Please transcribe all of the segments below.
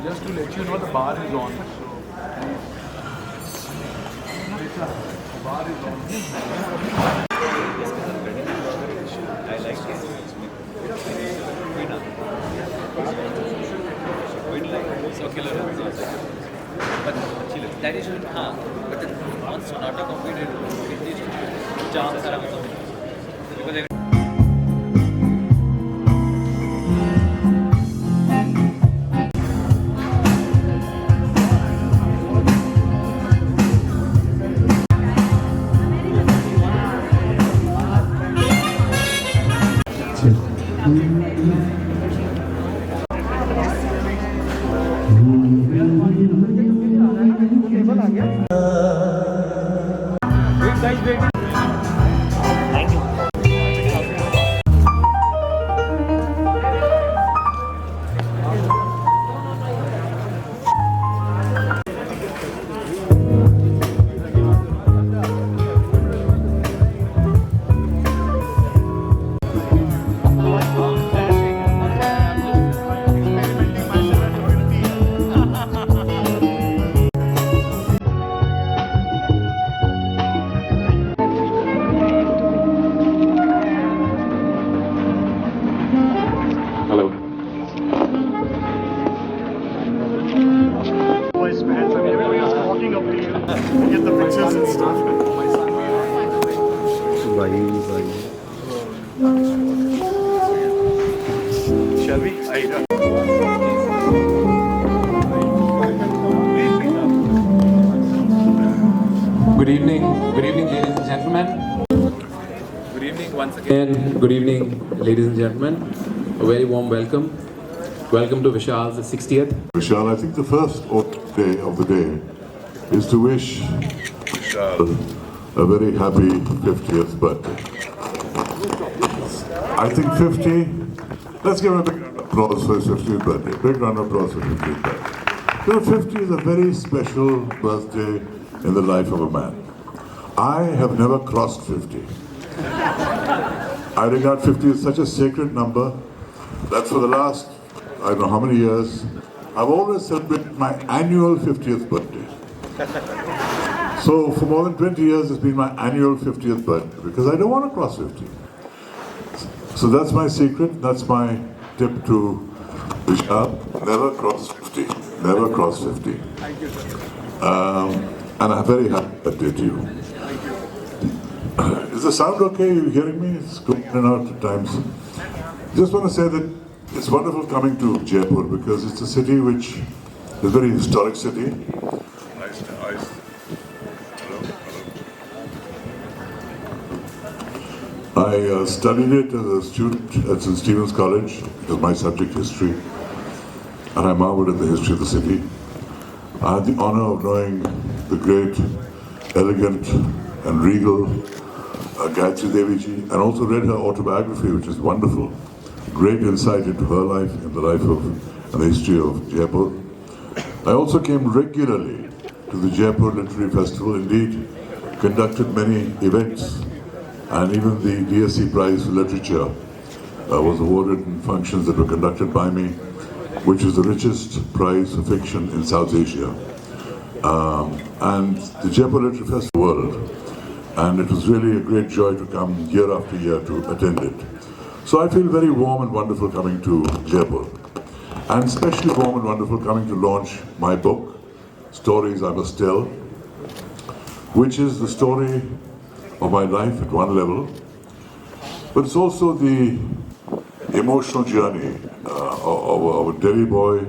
Just to let you know, the bar is on. The bar is on. I like it. Circular. But that is but then once sonata completed, it needs to charms around because Shall we? Good evening, ladies and gentlemen. Good evening once again. Good evening, ladies and gentlemen. A very warm welcome. Welcome to Vishal's 60th. Vishal, I think the first day of the day is to wish Vishal a very happy 50th birthday. I think 50, let's give him a big round of applause for his 50th birthday. Big round of applause for his 50th birthday. You know, 50 is a very special birthday in the life of a man. I have never crossed 50. I regard 50 as such a sacred number that for the last, I don't know how many years, I've always celebrated my annual 50th birthday. So for more than 20 years, it's been my annual 50th birthday because I don't want to cross 50. So that's my secret, that's my tip to Vishal. Never cross 50. Never cross 50. Thank you, sir. And I'm very happy birthday to you. Is the sound okay? Are you hearing me? It's going in and out at times. Just want to say that it's wonderful coming to Jaipur because it's a city which is a very historic city. I studied it as a student at St. Stephen's College. It was my subject, history. And I marveled at the history of the city. I had the honor of knowing the great, elegant and regal Gayatri Devi ji, and also read her autobiography, which is wonderful. Great insight into her life and the life of and the history of Jaipur. I also came regularly to the Jaipur Literary Festival, indeed conducted many events, and even the DSC Prize for Literature was awarded in functions that were conducted by me, which is the richest prize for fiction in South Asia. and the Jaipur Literary Festival world. And it was really a great joy to come year after year to attend it. So I feel very warm and wonderful coming to Jaipur. And especially warm and wonderful coming to launch my book, Stories I Must Tell, which is the story of my life at one level, but it's also the emotional journey of a Delhi boy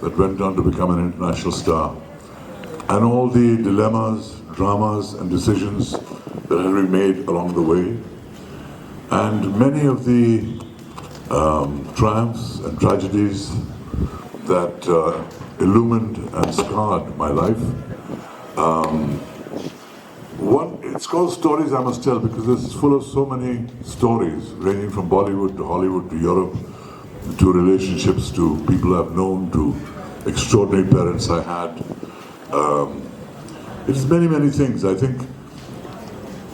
that went on to become an international star, and all the dilemmas, dramas and decisions that have been made along the way, and many of the triumphs and tragedies that illumined and scarred my life. It's called Stories I Must Tell because it's full of so many stories ranging from Bollywood to Hollywood to Europe, to relationships, to people I've known, to extraordinary parents I had. It's many, many things. I think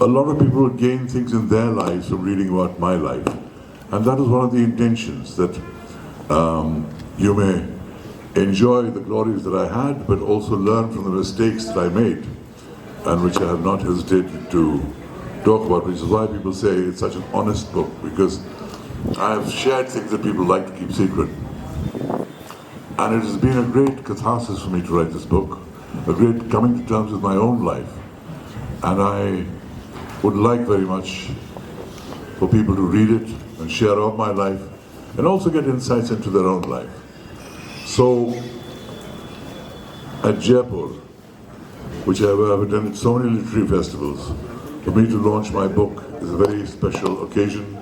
a lot of people gain things in their lives from reading about my life. And that is one of the intentions, that you may enjoy the glories that I had, but also learn from the mistakes that I made, and which I have not hesitated to talk about, which is why people say it's such an honest book, because I have shared things that people like to keep secret. And it has been a great catharsis for me to write this book, a great coming to terms with my own life. And I would like very much for people to read it and share of my life, and also get insights into their own life. So, at Jaipur, which I've attended so many literary festivals, for me to launch my book is a very special occasion,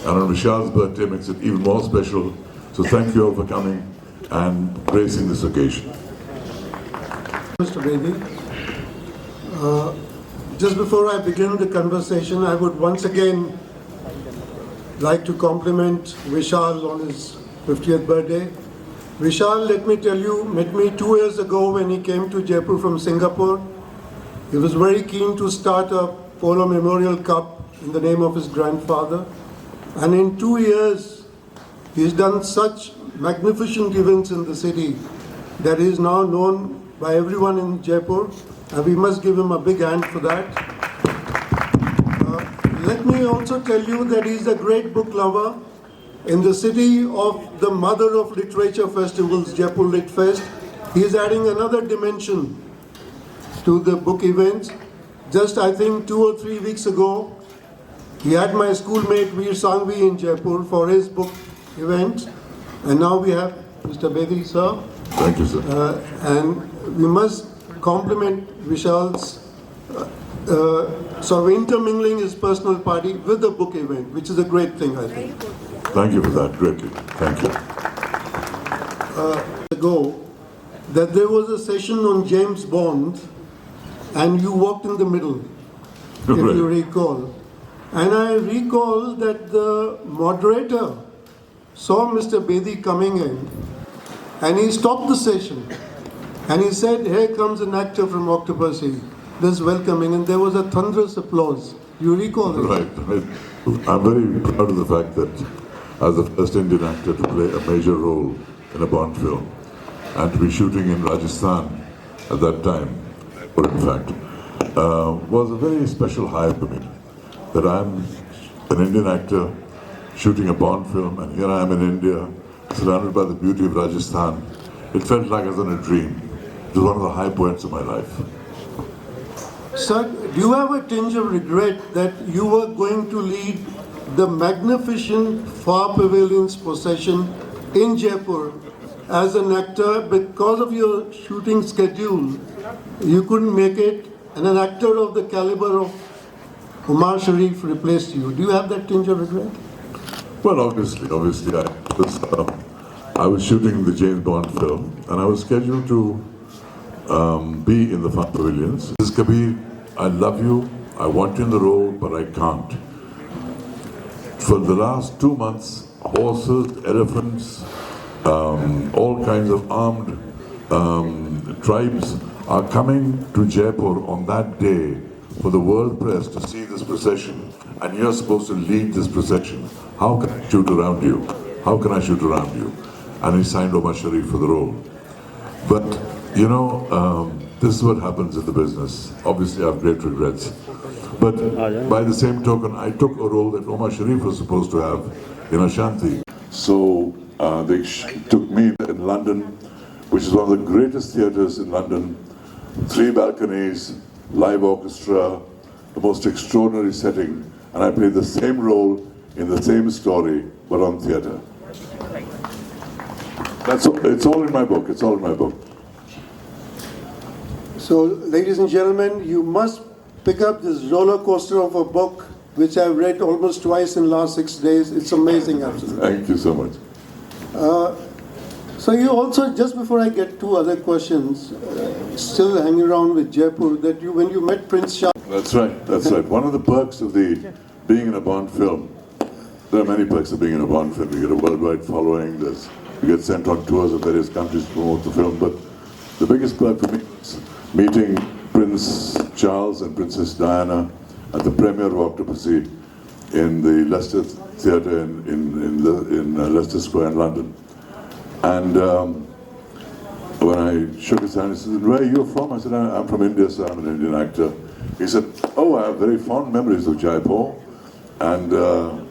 and on Vishal's birthday makes it even more special. So thank you all for coming and gracing this occasion. Mr. Bedi, just before I begin the conversation, I would once again like to compliment Vishal on his 50th birthday. Vishal, let me tell you, met me 2 years ago when he came to Jaipur from Singapore. He was very keen to start a Polo Memorial Cup in the name of his grandfather. And in 2 years, he's done such magnificent events in the city that he is now known by everyone in Jaipur. And we must give him a big hand for that. Let me also tell you that he's a great book lover. In the city of the mother of literature festivals, Jaipur Lit Fest, he is adding another dimension to the book events. Just I think 2 or 3 weeks ago, he had my schoolmate Veer Sangvi in Jaipur for his book event. And now we have Mr. Bedi, sir. Thank you, sir. And we must compliment Vishal's sort of intermingling his personal party with the book event, which is a great thing, I think. Thank you for that, greatly. Thank you. Ago, that there was a session on James Bond, and you walked in the middle, if Right. you recall. And I recall that the moderator saw Mr. Bedi coming in, and he stopped the session, and he said, "Here comes an actor from Octopussy. This welcoming," and there was a thunderous applause. You recall it? Right. I'm very proud of the fact that I was the first Indian actor to play a major role in a Bond film, and to be shooting in Rajasthan at that time, or in fact, was a very special high for me. That I'm an Indian actor shooting a Bond film, and here I am in India, surrounded by the beauty of Rajasthan. It felt like I was in a dream. It was one of the high points of my life. Sir, do you have a tinge of regret that you were going to lead the magnificent Far Pavilion's procession in Jaipur as an actor? Because of your shooting schedule, you couldn't make it, and an actor of the caliber of Umar Sharif replaced you. Do you have that tinge of regret? Well, obviously, I was shooting the James Bond film, and I was scheduled to be in the Far Pavilions. This is Kabir, I love you, I want you in the role, but I can't. For the last 2 months, horses, elephants, all kinds of armed tribes are coming to Jaipur on that day for the world press to see this procession, and you're supposed to lead this procession. How can I shoot around you? How can I shoot around you? And he signed Omar Sharif for the role. But, you know, this is what happens in the business. Obviously, I have great regrets. But by the same token, I took a role that Omar Sharif was supposed to have in Ashanti. So they took me in London, which is one of the greatest theatres in London. 3 balconies, live orchestra, the most extraordinary setting. And I played the same role in the same story, but on theatre. It's all in my book. It's all in my book. So, ladies and gentlemen, you must pick up this roller coaster of a book, which I've read almost twice in the last 6 days. It's amazing, absolutely. Thank you so much. So you also, just before I get to other questions, still hanging around with Jaipur, that when you met Prince Shah. That's right, that's right. One of the perks of being in a Bond film, there are many perks of being in a Bond film. You get a worldwide following, you get sent on tours of various countries to promote the film, but the biggest perk for me was meeting Prince Charles and Princess Diana at the premiere of Octopussy in the Leicester Theatre in Leicester Square in London. And when I shook his hand, he said, "Where are you from?" I said, "I'm from India, sir. I'm an Indian actor." He said, "Oh, I have very fond memories of Jaipur." And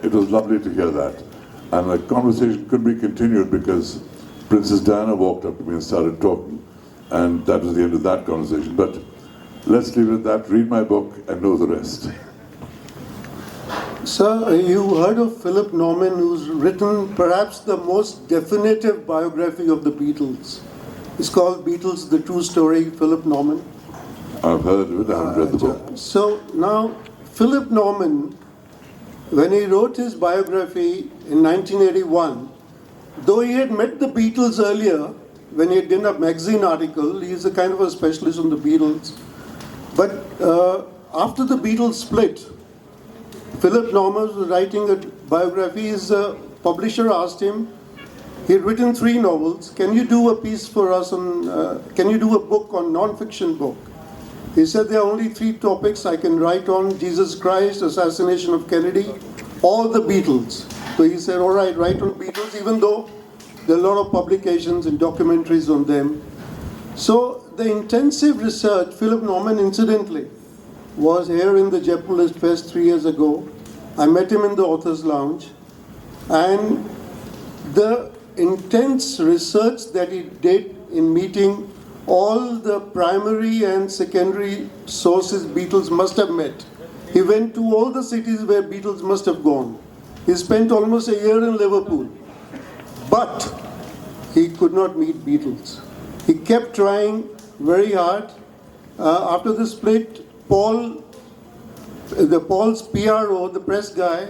it was lovely to hear that. And the conversation couldn't be continued because Princess Diana walked up to me and started talking. And that was the end of that conversation. But let's leave it at that. Read my book and know the rest. Sir, you heard of Philip Norman, who's written perhaps the most definitive biography of the Beatles. It's called Beatles, The True Story, Philip Norman. I've heard of it, I haven't read the book. So now, Philip Norman, when he wrote his biography in 1981, though he had met the Beatles earlier, when he had done a magazine article, he's a kind of a specialist on the Beatles. But after the Beatles split, Philip Norman was writing a biography. His publisher asked him, he had written 3 novels, can you do a piece for us on, can you do a book on non-fiction book? He said, there are only 3 topics I can write on: Jesus Christ, assassination of Kennedy, or the Beatles. So he said, all right, write on Beatles, even though there are a lot of publications and documentaries on them. So the intensive research, Philip Norman incidentally was here in the Jaipur List Fest 3 years ago. I met him in the Authors Lounge, and the intense research that he did in meeting all the primary and secondary sources Beatles must have met. He went to all the cities where Beatles must have gone. He spent almost a year in Liverpool, but he could not meet Beatles. He kept trying very hard. After the split, Paul's PRO, the press guy,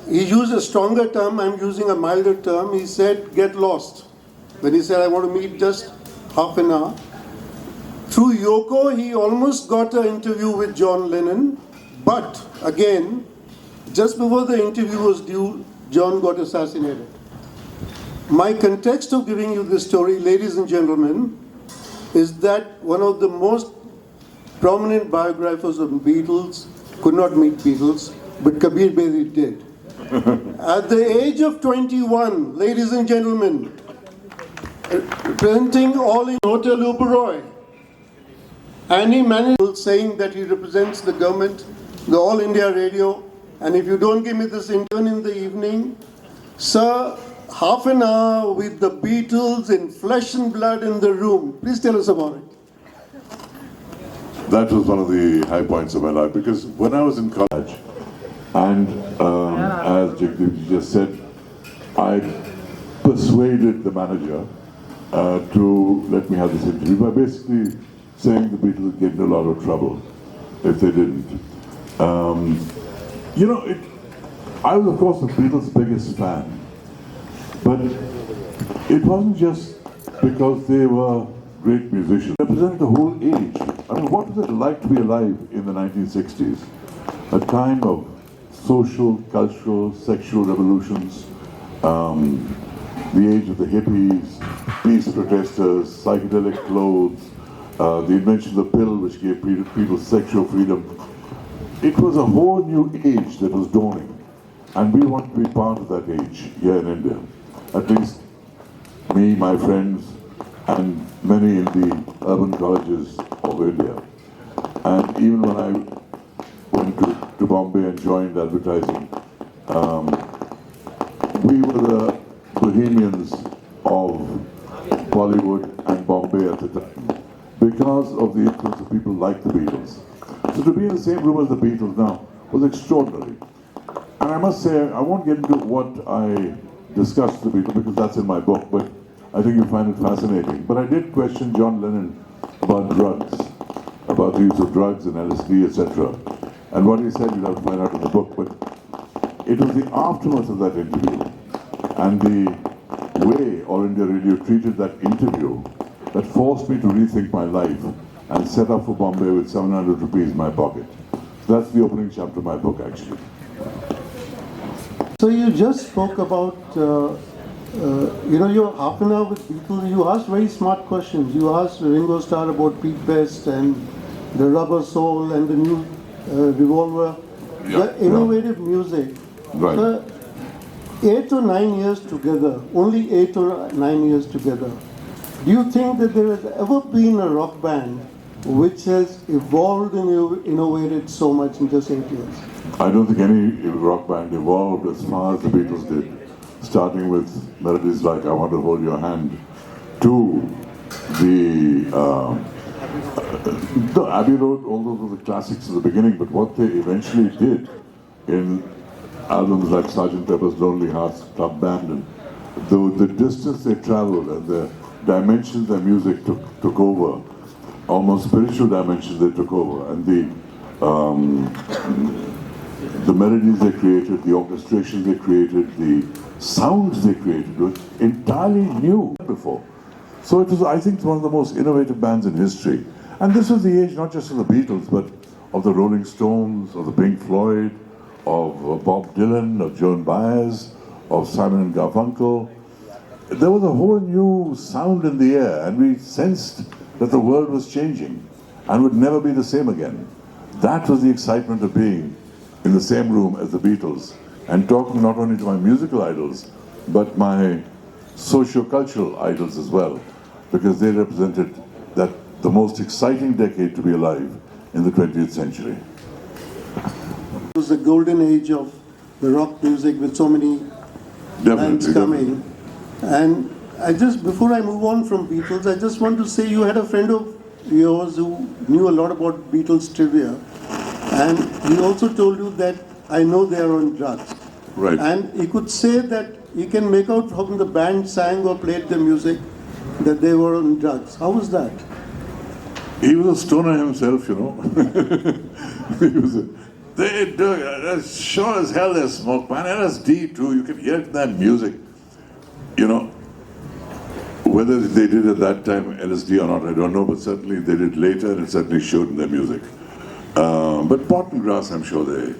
he used a stronger term, I'm using a milder term. He said, get lost. When he said, I want to meet just half an hour. Through Yoko, he almost got an interview with John Lennon, but again, just before the interview was due, John got assassinated. My context of giving you this story, ladies and gentlemen, is that one of the most prominent biographers of Beatles could not meet Beatles, but Kabir Bedi did. At the age of 21, ladies and gentlemen, representing all in Hotel Oberoi, and he managed saying that he represents the government, the All India Radio, and if you don't give me this interview in the evening, sir, half an hour with the Beatles in flesh and blood in the room. Please tell us about it. That was one of the high points of my life, because when I was in college, and as Jagdeep just said, I persuaded the manager to let me have this interview by basically saying the Beatles would get in a lot of trouble if they didn't. I was of course the Beatles' biggest fan, but it wasn't just because they were great musicians. They represented the whole age. I mean, what was it like to be alive in the 1960s? A time of social, cultural, sexual revolutions, the age of the hippies, peace protesters, psychedelic clothes, the invention of the pill which gave people sexual freedom. It was a whole new age that was dawning, and we want to be part of that age here in India. At least me, my friends, and many in the urban colleges of India. And even when I went to Bombay and joined advertising, we were the bohemians of Bollywood and Bombay at the time because of the influence of people like the Beatles. So to be in the same room as the Beatles now was extraordinary. And I must say, I won't get into what I discussed with the Beatles because that's in my book, but I think you find it fascinating. But I did question John Lennon about drugs, about the use of drugs and LSD, etc. And what he said you'll have to find out in the book, but it was the aftermath of that interview and the way All India Radio treated that interview that forced me to rethink my life and set up for Bombay with 700 rupees in my pocket. So that's the opening chapter of my book, actually. So you just spoke about, your half an hour with people. You asked very smart questions. You asked Ringo Starr about Pete Best and the Rubber Soul and the new Revolver, the innovative music. Right. So 8 or 9 years together, only 8 or 9 years together. Do you think that there has ever been a rock band which has evolved and innovated so much in just 8 years? I don't think any rock band evolved as far as the Beatles did, starting with melodies like I Want to Hold Your Hand to the Abbey Road. All those were the classics at the beginning, but what they eventually did in albums like Sgt. Pepper's Lonely Hearts Club Band, and the distance they traveled and the dimensions their music took over, almost spiritual dimensions they took over, and the melodies they created, the orchestration they created, the sounds they created was entirely new before. So it was, I think, one of the most innovative bands in history. And this was the age not just of the Beatles, but of the Rolling Stones, of the Pink Floyd, of Bob Dylan, of Joan Baez, of Simon and Garfunkel. There was a whole new sound in the air, and we sensed that the world was changing and would never be the same again. That was the excitement of being in the same room as the Beatles and talking not only to my musical idols, but my socio-cultural idols as well, because they represented the most exciting decade to be alive in the 20th century. It was the golden age of the rock music with so many bands coming. And before I move on from Beatles, I just want to say you had a friend of yours who knew a lot about Beatles trivia. And he also told you that I know they are on drugs. Right. And he could say that you can make out from the band sang or played the music that they were on drugs. How was that? He was a stoner himself, He was they do, as sure as hell they smoke, man. LSD too, you can hear it in their music. Whether they did at that time LSD or not, I don't know, but certainly they did later, and it certainly showed in their music. But pot and grass, I'm sure they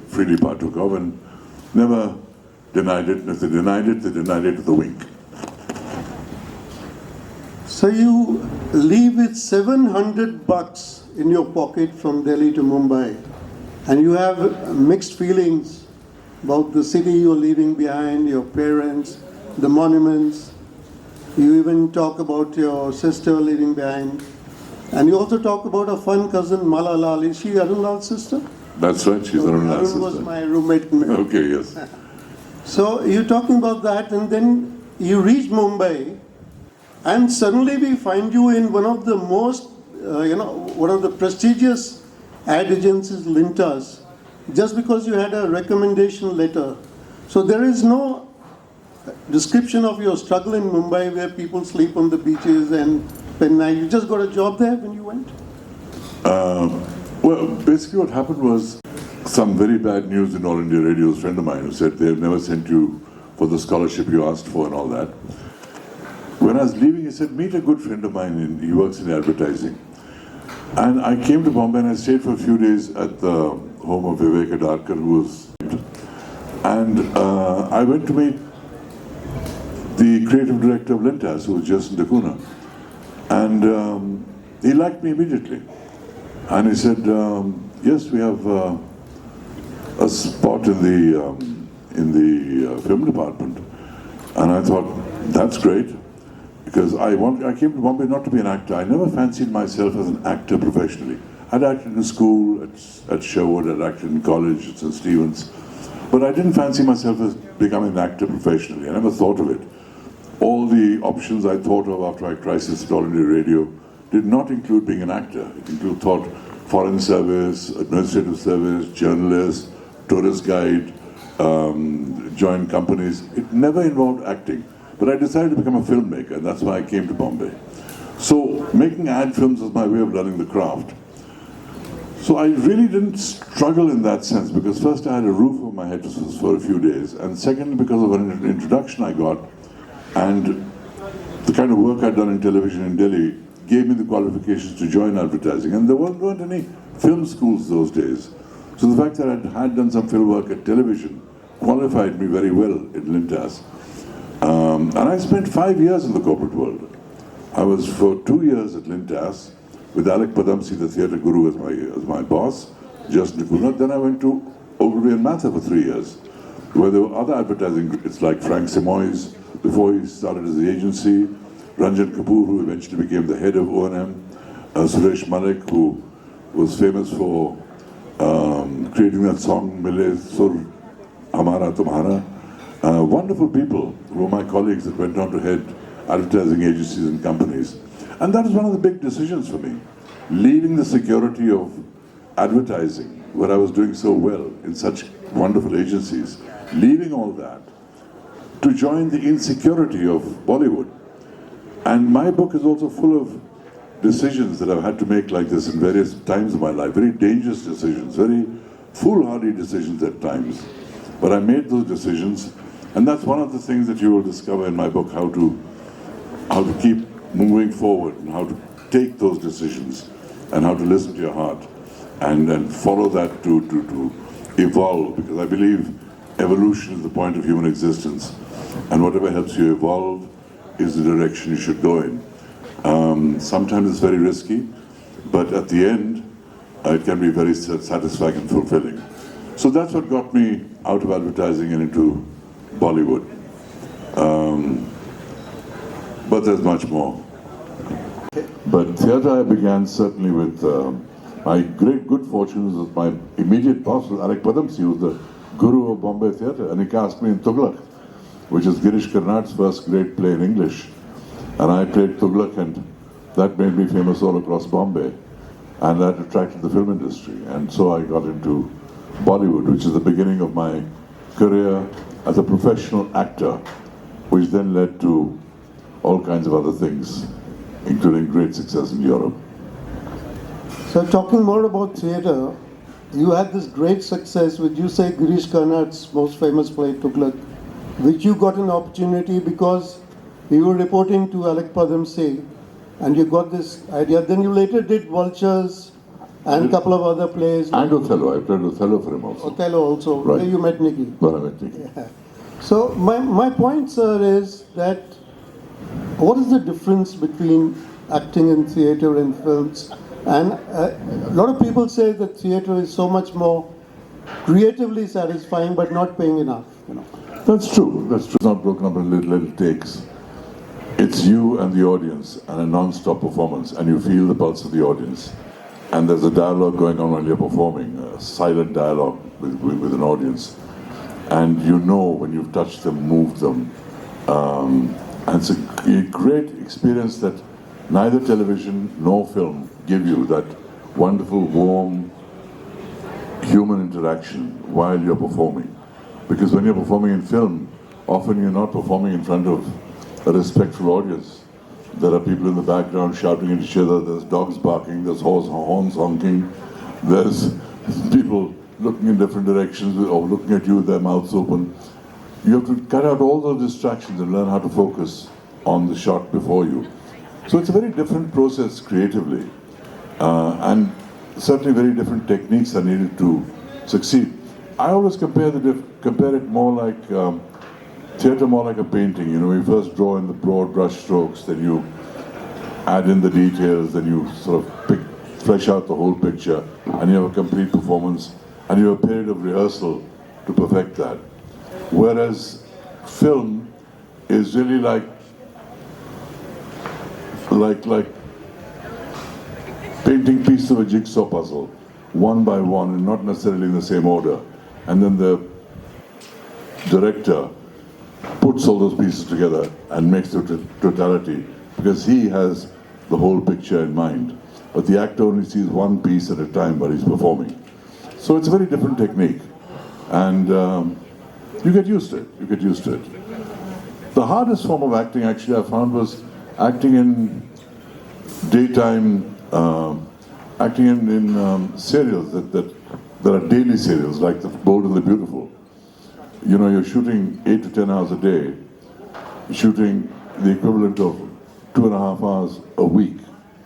freely partook of and never denied it. And if they denied it with a wink. So you leave with $700 in your pocket from Delhi to Mumbai, and you have mixed feelings about the city you're leaving behind, your parents, the monuments. You even talk about your sister leaving behind. And you also talk about a fun cousin, Malalal. Is she Arun Lal's sister? That's right, she's Arun Lal's sister. Arun was my roommate. Okay, yes. So you're talking about that, and then you reach Mumbai, and suddenly we find you in one of the most, one of the prestigious ad agencies, Lintas, just because you had a recommendation letter. So there is no description of your struggle in Mumbai where people sleep on the beaches and spend night. You just got a job there when you went? Well, basically what happened was some very bad news in All India Radio. A friend of mine who said they've never sent you for the scholarship you asked for and all that. When I was leaving, he said, meet a good friend of mine, he works in advertising. And I came to Bombay and I stayed for a few days at the home of Vivek Adarkar, who was... And I went to meet the creative director of Lintas, who was Jason DeCuna. And he liked me immediately. And he said, yes, we have a spot in the film department. And I thought, that's great. because I came to Bombay not to be an actor. I never fancied myself as an actor professionally. I'd acted in school, at Sherwood, I'd acted in college at St. Stephen's, but I didn't fancy myself as becoming an actor professionally. I never thought of it. All the options I thought of after my crisis at All India Radio did not include being an actor. It included foreign service, administrative service, journalist, tourist guide, join companies. It never involved acting. But I decided to become a filmmaker, and that's why I came to Bombay. So making ad films was my way of learning the craft. So I really didn't struggle in that sense, because first I had a roof over my head for a few days, and secondly because of an introduction I got, and the kind of work I'd done in television in Delhi gave me the qualifications to join advertising. And there weren't any film schools those days. So the fact that I had done some film work at television qualified me very well in Lintas. And I spent 5 years in the corporate world. I was for 2 years at Lintas with Alec Padamsi, the theatre guru, as my boss, Justin Kunat. Then I went to Ogilvy and Mather for 3 years, where there were other advertising groups like Frank Simoes, before he started his agency, Ranjan Kapoor, who eventually became the head of O&M, Suresh Malik, who was famous for creating that song, Mile Sur Hamara Tumhara. Wonderful people who were my colleagues that went on to head advertising agencies and companies. And that was one of the big decisions for me. Leaving the security of advertising, where I was doing so well in such wonderful agencies, leaving all that to join the insecurity of Bollywood. And my book is also full of decisions that I've had to make like this in various times of my life, very dangerous decisions, very foolhardy decisions at times. But I made those decisions, and that's one of the things that you will discover in my book, how to keep moving forward and how to take those decisions and how to listen to your heart and follow that to evolve, because I believe evolution is the point of human existence, and whatever helps you evolve is the direction you should go in. Sometimes it's very risky, but at the end, it can be very satisfying and fulfilling. So that's what got me out of advertising and into Bollywood. But there's much more. But theatre I began certainly with my great good fortunes with my immediate boss was Alec Padamsi, who was the guru of Bombay theatre, and he cast me in Tughlaq, which is Girish Karnad's first great play in English. And I played Tughlaq, and that made me famous all across Bombay. And that attracted the film industry. And so I got into Bollywood, which is the beginning of my career as a professional actor, which then led to all kinds of other things, including great success in Europe. So talking more about theatre, you had this great success with, you say, Girish Karnad's most famous play, Tughlaq, which you got an opportunity because you were reporting to Alec Padamsi, and you got this idea. Then you later did Vultures and a couple of other plays. And Othello. I played Othello for him also. Othello also, right. Where you met Nikki. Where I met Nikki. Yeah. So my point, sir, is that what is the difference between acting in theatre and films? And a lot of people say that theatre is so much more creatively satisfying, but not paying enough. You know. That's true. That's true. It's not broken up into little takes. It's you and the audience and a non-stop performance, and you feel the pulse of the audience. And there's a dialogue going on while you're performing, a silent dialogue with an audience. And you know when you've touched them, moved them. And it's a great experience that neither television nor film give you, that wonderful, warm, human interaction while you're performing. Because when you're performing in film, often you're not performing in front of a respectful audience. There are people in the background shouting at each other, there's dogs barking, there's horns honking, there's people looking in different directions or looking at you with their mouths open. You have to cut out all those distractions and learn how to focus on the shot before you. So it's a very different process creatively. And certainly very different techniques are needed to succeed. I always compare it more like theatre, more like a painting. You know, you first draw in the broad brush strokes, then you add in the details, then you sort of flesh out the whole picture, and you have a complete performance, and you have a period of rehearsal to perfect that. Whereas film is really like like painting pieces of a jigsaw puzzle, one by one, and not necessarily in the same order. And then the director puts all those pieces together and makes the totality, because he has the whole picture in mind. But the actor only sees one piece at a time while he's performing. So it's a very different technique. And you get used to it. You get used to it. The hardest form of acting, actually, I found was acting in daytime, acting in serials that are daily serials, like The Bold and the Beautiful. You know, you're shooting 8 to 10 hours a day, shooting the equivalent of 2.5 hours a week,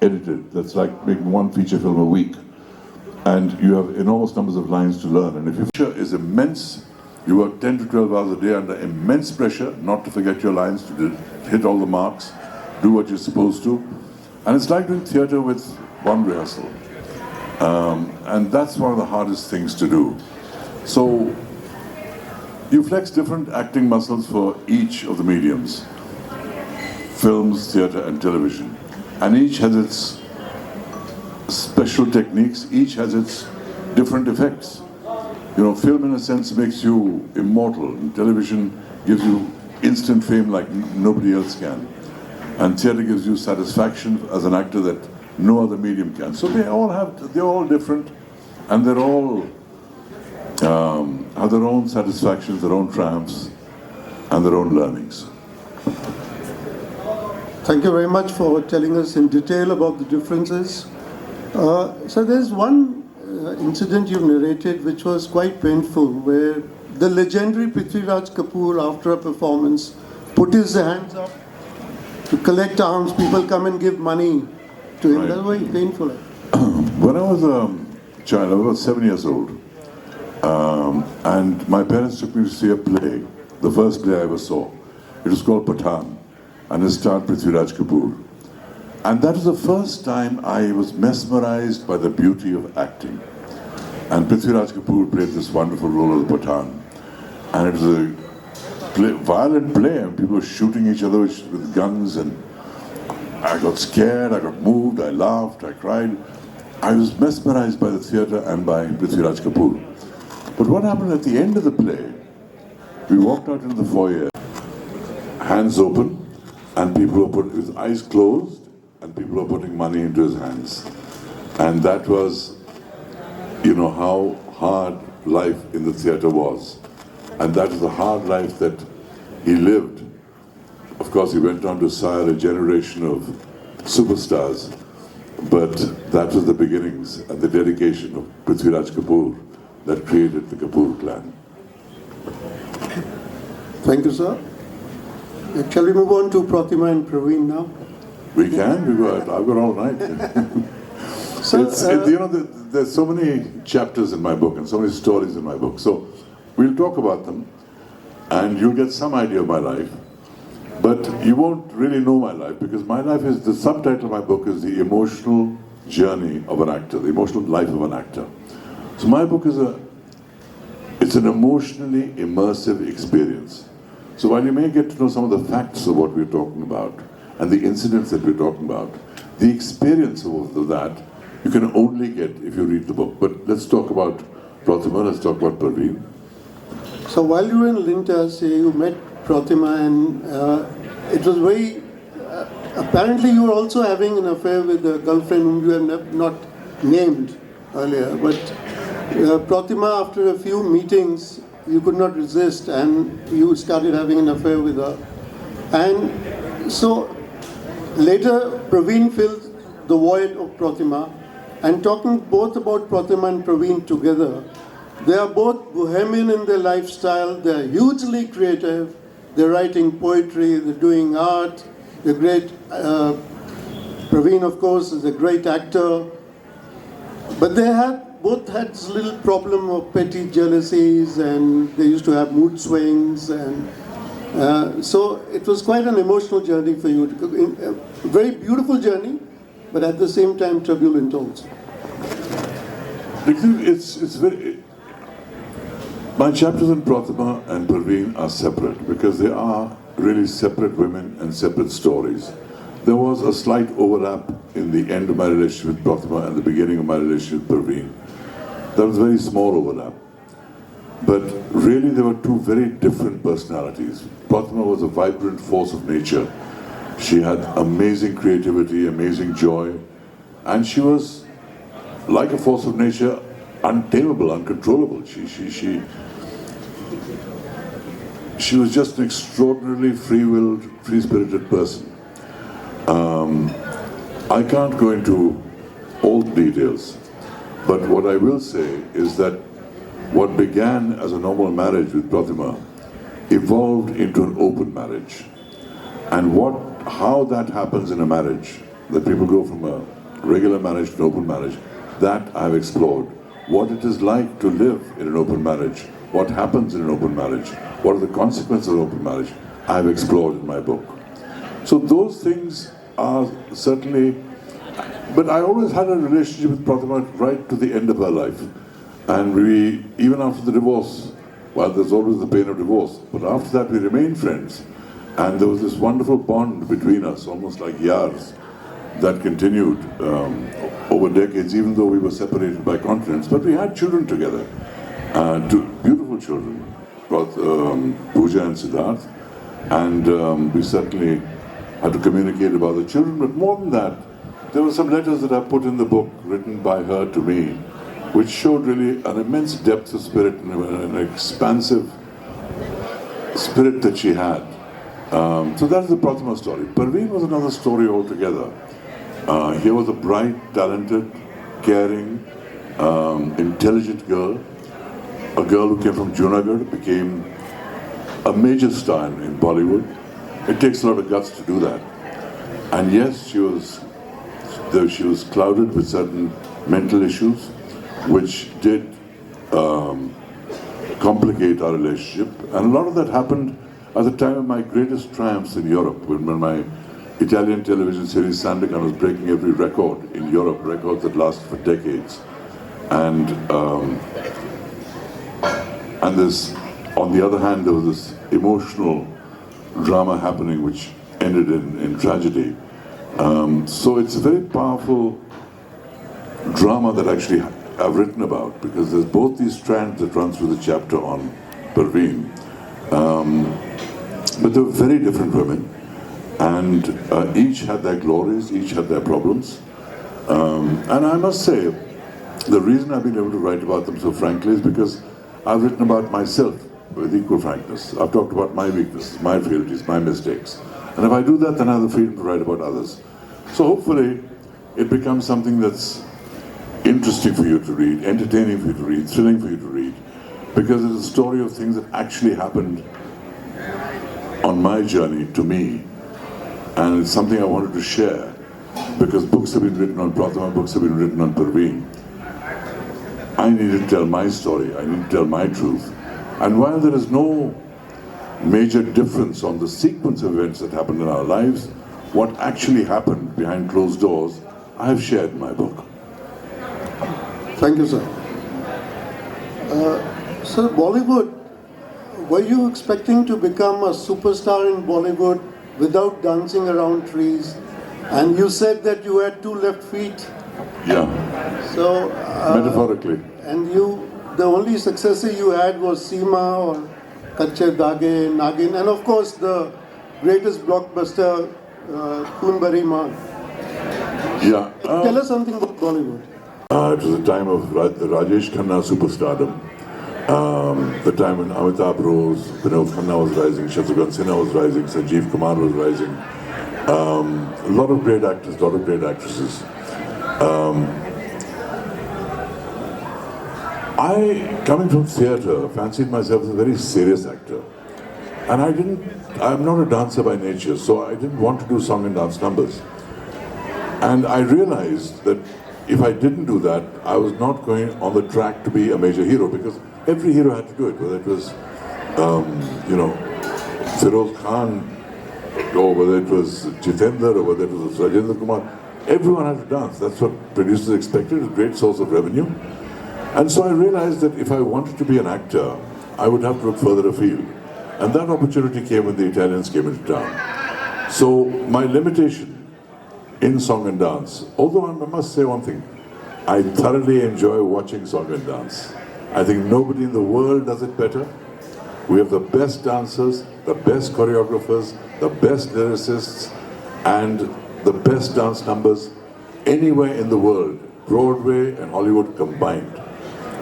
edited. That's like making one feature film a week. And you have enormous numbers of lines to learn. And if your pressure is immense, you work 10 to 12 hours a day under immense pressure, not to forget your lines, to hit all the marks, do what you're supposed to. And it's like doing theatre with one rehearsal. And that's one of the hardest things to do. So you flex different acting muscles for each of the mediums: films, theatre, and television. And each has its special techniques, each has its different effects. You know, film in a sense makes you immortal, and television gives you instant fame like nobody else can. And theatre gives you satisfaction as an actor that no other medium can. So they're all different, and they're all have their own satisfactions, their own triumphs, and their own learnings. Thank you very much for telling us in detail about the differences. So there's one incident you've narrated which was quite painful, where the legendary Prithviraj Kapoor, after a performance, put his hands up to collect alms. People come and give money to him. Right. That was very painful. When I was a child, I was 7 years old, and my parents took me to see a play, the first play I ever saw. It was called Pathan, and it starred Prithviraj Kapoor. And that was the first time I was mesmerized by the beauty of acting. And Prithviraj Kapoor played this wonderful role of the Pathan. And it was a violent play, and people were shooting each other with guns, and I got scared, I got moved, I laughed, I cried. I was mesmerized by the theatre and by Prithviraj Kapoor. But what happened at the end of the play, we walked out into the foyer, hands open, and people were put with eyes closed, and people were putting money into his hands. And that was, you know, how hard life in the theatre was. And that is the hard life that he lived. Of course, he went on to sire a generation of superstars, but that was the beginnings and the dedication of Prithviraj Kapoor that created the Kapoor clan. Thank you, sir. Shall we move on to Pratima and Praveen now? We can, I've got all night. So, you know, there's so many chapters in my book and so many stories in my book. So we'll talk about them, and you'll get some idea of my life. But you won't really know my life, because my life is, the subtitle of my book is The Emotional Journey of an Actor, the emotional life of an actor. So my book is it's an emotionally immersive experience. So while you may get to know some of the facts of what we're talking about, and the incidents that we're talking about, the experience of that, you can only get if you read the book. But let's talk about Pratima, let's talk about Praveen. So while you were in Lintas, you met Pratima, and it was very, apparently you were also having an affair with a girlfriend whom you have not named earlier, but Pratima, after a few meetings, you could not resist and you started having an affair with her. And so later Praveen filled the void of Pratima, and talking both about Pratima and Praveen together, they are both bohemian in their lifestyle, they are hugely creative, they're writing poetry, they're doing art, they're great. Praveen, of course, is a great actor, but they both had this little problem of petty jealousies, and they used to have mood swings, and so it was quite an emotional journey for you. A very beautiful journey, but at the same time turbulent also. It's very... My chapters on Pratima and Praveen are separate, because they are really separate women and separate stories. there was a slight overlap in the end of my relationship with Pratima and the beginning of my relationship with Parveen. There was very small overlap. But really there were two very different personalities. Pratima was a vibrant force of nature. She had amazing creativity, amazing joy, and she was, like a force of nature, untamable, uncontrollable. She was just an extraordinarily free-willed, free-spirited person. I can't go into all the details, but what I will say is that what began as a normal marriage with Pratima evolved into an open marriage. And how that happens in a marriage, that people go from a regular marriage to an open marriage, that I've explored. What it is like to live in an open marriage, what happens in an open marriage, what are the consequences of an open marriage, I've explored in my book. So those things are certainly, but I always had a relationship with Pratima right to the end of her life. And we, even after the divorce, well, there's always the pain of divorce, but after that we remained friends. And there was this wonderful bond between us, almost like yars, that continued over decades, even though we were separated by continents. But we had children together, two beautiful children, Pooja and Siddharth. And we certainly had to communicate about the children. But more than that, there were some letters that I put in the book, written by her to me, which showed really an immense depth of spirit and an expansive spirit that she had. So that's the Pratima story. Parveen was another story altogether. Here was a bright, talented, caring, intelligent girl, a girl who came from Junagadh, became a major star in Bollywood. It takes a lot of guts to do that. And yes, she was clouded with certain mental issues, which did complicate our relationship. And a lot of that happened at the time of my greatest triumphs in Europe, when my Italian television series Sandokan was breaking every record in Europe, records that lasted for decades. And this, on the other hand, there was this emotional drama happening which ended in tragedy. So it's a very powerful drama that actually I've written about, because there's both these strands that run through the chapter on Parveen. But they were very different women, and each had their glories, each had their problems. And I must say, the reason I've been able to write about them so frankly is because I've written about myself with equal frankness. I've talked about my weaknesses, my frailties, my mistakes. And if I do that, then I have the freedom to write about others. So hopefully, it becomes something that's interesting for you to read, entertaining for you to read, thrilling for you to read, because it's a story of things that actually happened on my journey to me. And it's something I wanted to share, because books have been written on Pratima, books have been written on Parveen. I need to tell my story, I need to tell my truth. And while there is no major difference on the sequence of events that happened in our lives, what actually happened behind closed doors, I have shared in my book. Thank you, sir. Sir, Bollywood, were you expecting to become a superstar in Bollywood without dancing around trees? And you said that you had 2 left feet. Yeah. So, metaphorically. And the only successor you had was Seema or Kache Dage, Nagin, and of course the greatest blockbuster, Khoon Bari Maan. Yeah. Tell us something about Bollywood. It was a time of Rajesh Khanna superstardom. The time when Amitabh rose, Vinod Khanna was rising, Shatrughan Sinha was rising, Sanjeev Kumar was rising. A lot of great actors, a lot of great actresses. I, coming from theatre, fancied myself as a very serious actor. And I'm not a dancer by nature, so I didn't want to do song and dance numbers. And I realized that if I didn't do that, I was not going on the track to be a major hero, because every hero had to do it, whether it was, Feroz Khan, or whether it was Jitendra, or whether it was Rajendra Kumar. Everyone had to dance. That's what producers expected, a great source of revenue. And so I realized that if I wanted to be an actor, I would have to look further afield. And that opportunity came when the Italians came into town. So my limitation in song and dance. Although I must say one thing, I thoroughly enjoy watching song and dance. I think nobody in the world does it better. We have the best dancers, the best choreographers, the best lyricists, and the best dance numbers anywhere in the world, Broadway and Hollywood combined.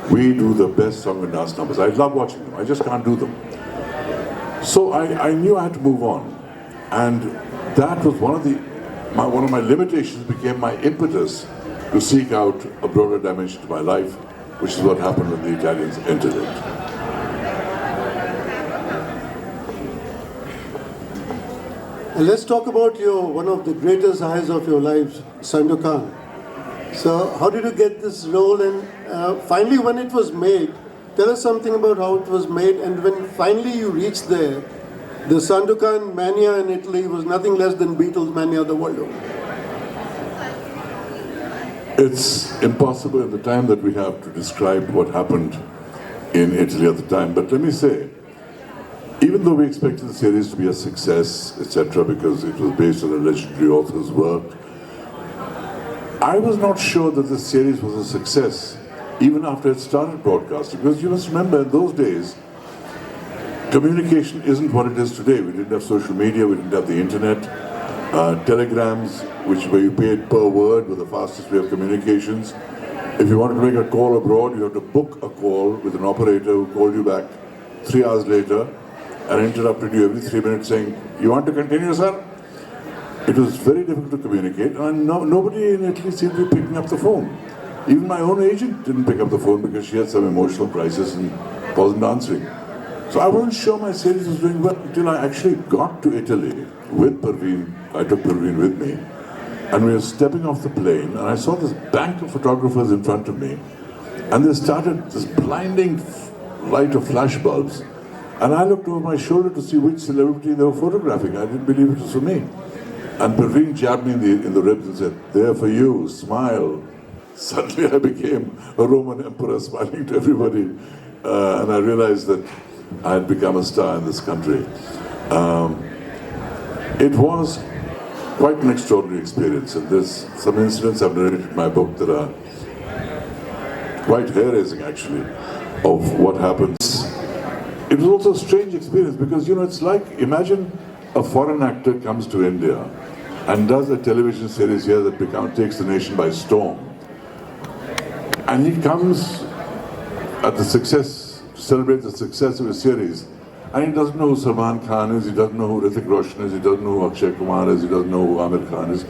We do the best song and dance numbers. I love watching them, I just can't do them. So I knew I had to move on. And that was one of my limitations, became my impetus to seek out a broader dimension to my life, which is what happened when the Italians entered it. And let's talk about one of the greatest highs of your life, Sandokan. So how did you get this role, and finally when it was made, tell us something about how it was made, and when finally you reached there, the Sandokan mania in Italy was nothing less than Beatles mania the world over. It's impossible at the time that we have to describe what happened in Italy at the time, but let me say, even though we expected the series to be a success, etc., because it was based on a legendary author's work, I was not sure that the series was a success, even after it started broadcasting. Because you must remember, in those days, communication isn't what it is today. We didn't have social media, we didn't have the internet. Telegrams, where you paid per word, were the fastest way of communications. If you wanted to make a call abroad, you had to book a call with an operator who called you back 3 hours later and interrupted you every 3 minutes saying, "You want to continue, sir?" It was very difficult to communicate, and nobody in Italy seemed to be picking up the phone. Even my own agent didn't pick up the phone because she had some emotional crisis and wasn't answering. So I wasn't sure my series was doing well until I actually got to Italy with Parveen. I took Parveen with me, and we were stepping off the plane, and I saw this bank of photographers in front of me, and they started this blinding light of flash bulbs, and I looked over my shoulder to see which celebrity they were photographing. I didn't believe it was for me. And Parveen jabbed me in the ribs and said, "There for you, smile." Suddenly I became a Roman emperor smiling to everybody, and I realized that I had become a star in this country. It was quite an extraordinary experience, and there's some incidents I've narrated in my book that are quite hair-raising actually, of what happens. It was also a strange experience because, it's like, imagine a foreign actor comes to India and does a television series here that takes the nation by storm. And he comes at the success, to celebrate the success of his series, and he doesn't know who Salman Khan is, he doesn't know who Hrithik Roshan is, he doesn't know who Akshay Kumar is, he doesn't know who Amir Khan is.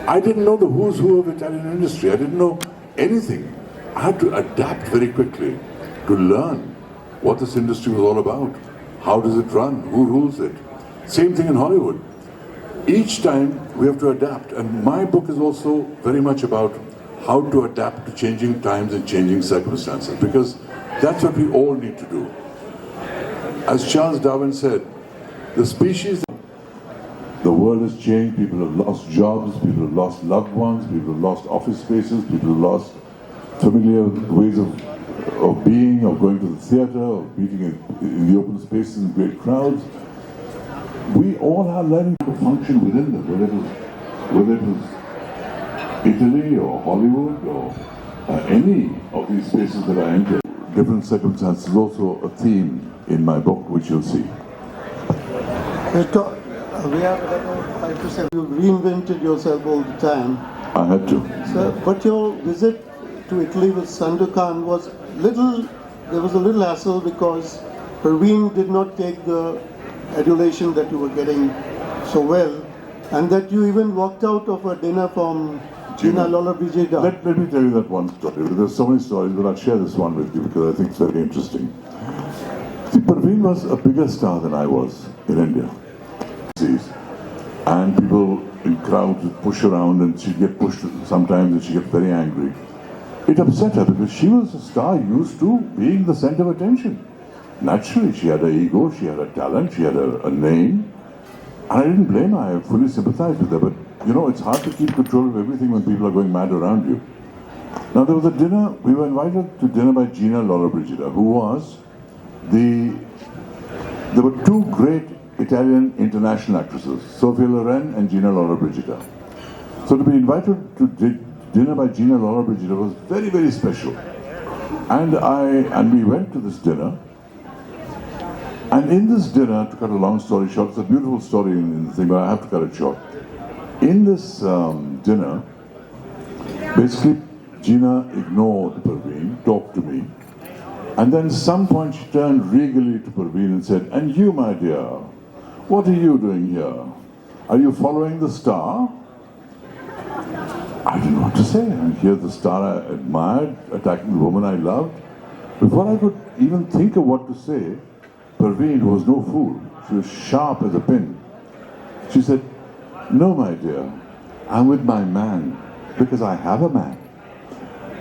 I didn't know the who's who of Italian industry, I didn't know anything. I had to adapt very quickly to learn what this industry was all about. How does it run? Who rules it? Same thing in Hollywood. Each time we have to adapt, and my book is also very much about how to adapt to changing times and changing circumstances, because that's what we all need to do. As Charles Darwin said, the species, the world has changed, people have lost jobs, people have lost loved ones, people have lost office spaces, people have lost familiar ways of being, of going to the theatre, of meeting in the open spaces in great crowds. We all are learning to function within them, whether it was Italy or Hollywood or any of these spaces that I entered. Different circumstances is also a theme in my book, which you'll see. We have, like to say, you reinvented yourself all the time. I had to. So, but your visit to Italy with Sandokan was there was a little hassle because Parveen did not take the adulation that you were getting so well, and that you even walked out of a dinner from Gina Lollobrigida. Let me tell you that one story. There's so many stories, but I'll share this one with you because I think it's very interesting. See, Parveen was a bigger star than I was in India. And people in crowds would push around, and she'd get pushed sometimes, and she'd get very angry. It upset her because she was a star used to being the center of attention. Naturally, she had an ego, she had a talent, she had a name. And I didn't blame her, I fully sympathized with her. But, it's hard to keep control of everything when people are going mad around you. Now, there was a dinner, we were invited to dinner by Gina Lollobrigida, who was there were two great Italian international actresses, Sophia Loren and Gina Lollobrigida. So to be invited to dinner by Gina Laura Brigida was very, very special. And we went to this dinner. And in this dinner, to cut a long story short, it's a beautiful story in the thing, but I have to cut it short. In this dinner, basically Gina ignored Parveen, talked to me, and then at some point she turned regally to Parveen and said, "And you, my dear, what are you doing here? Are you following the star?" I didn't know what to say. And here the star I admired, attacking the woman I loved. Before I could even think of what to say, Parveen, who was no fool, she was sharp as a pin. She said, "No, my dear, I'm with my man, because I have a man."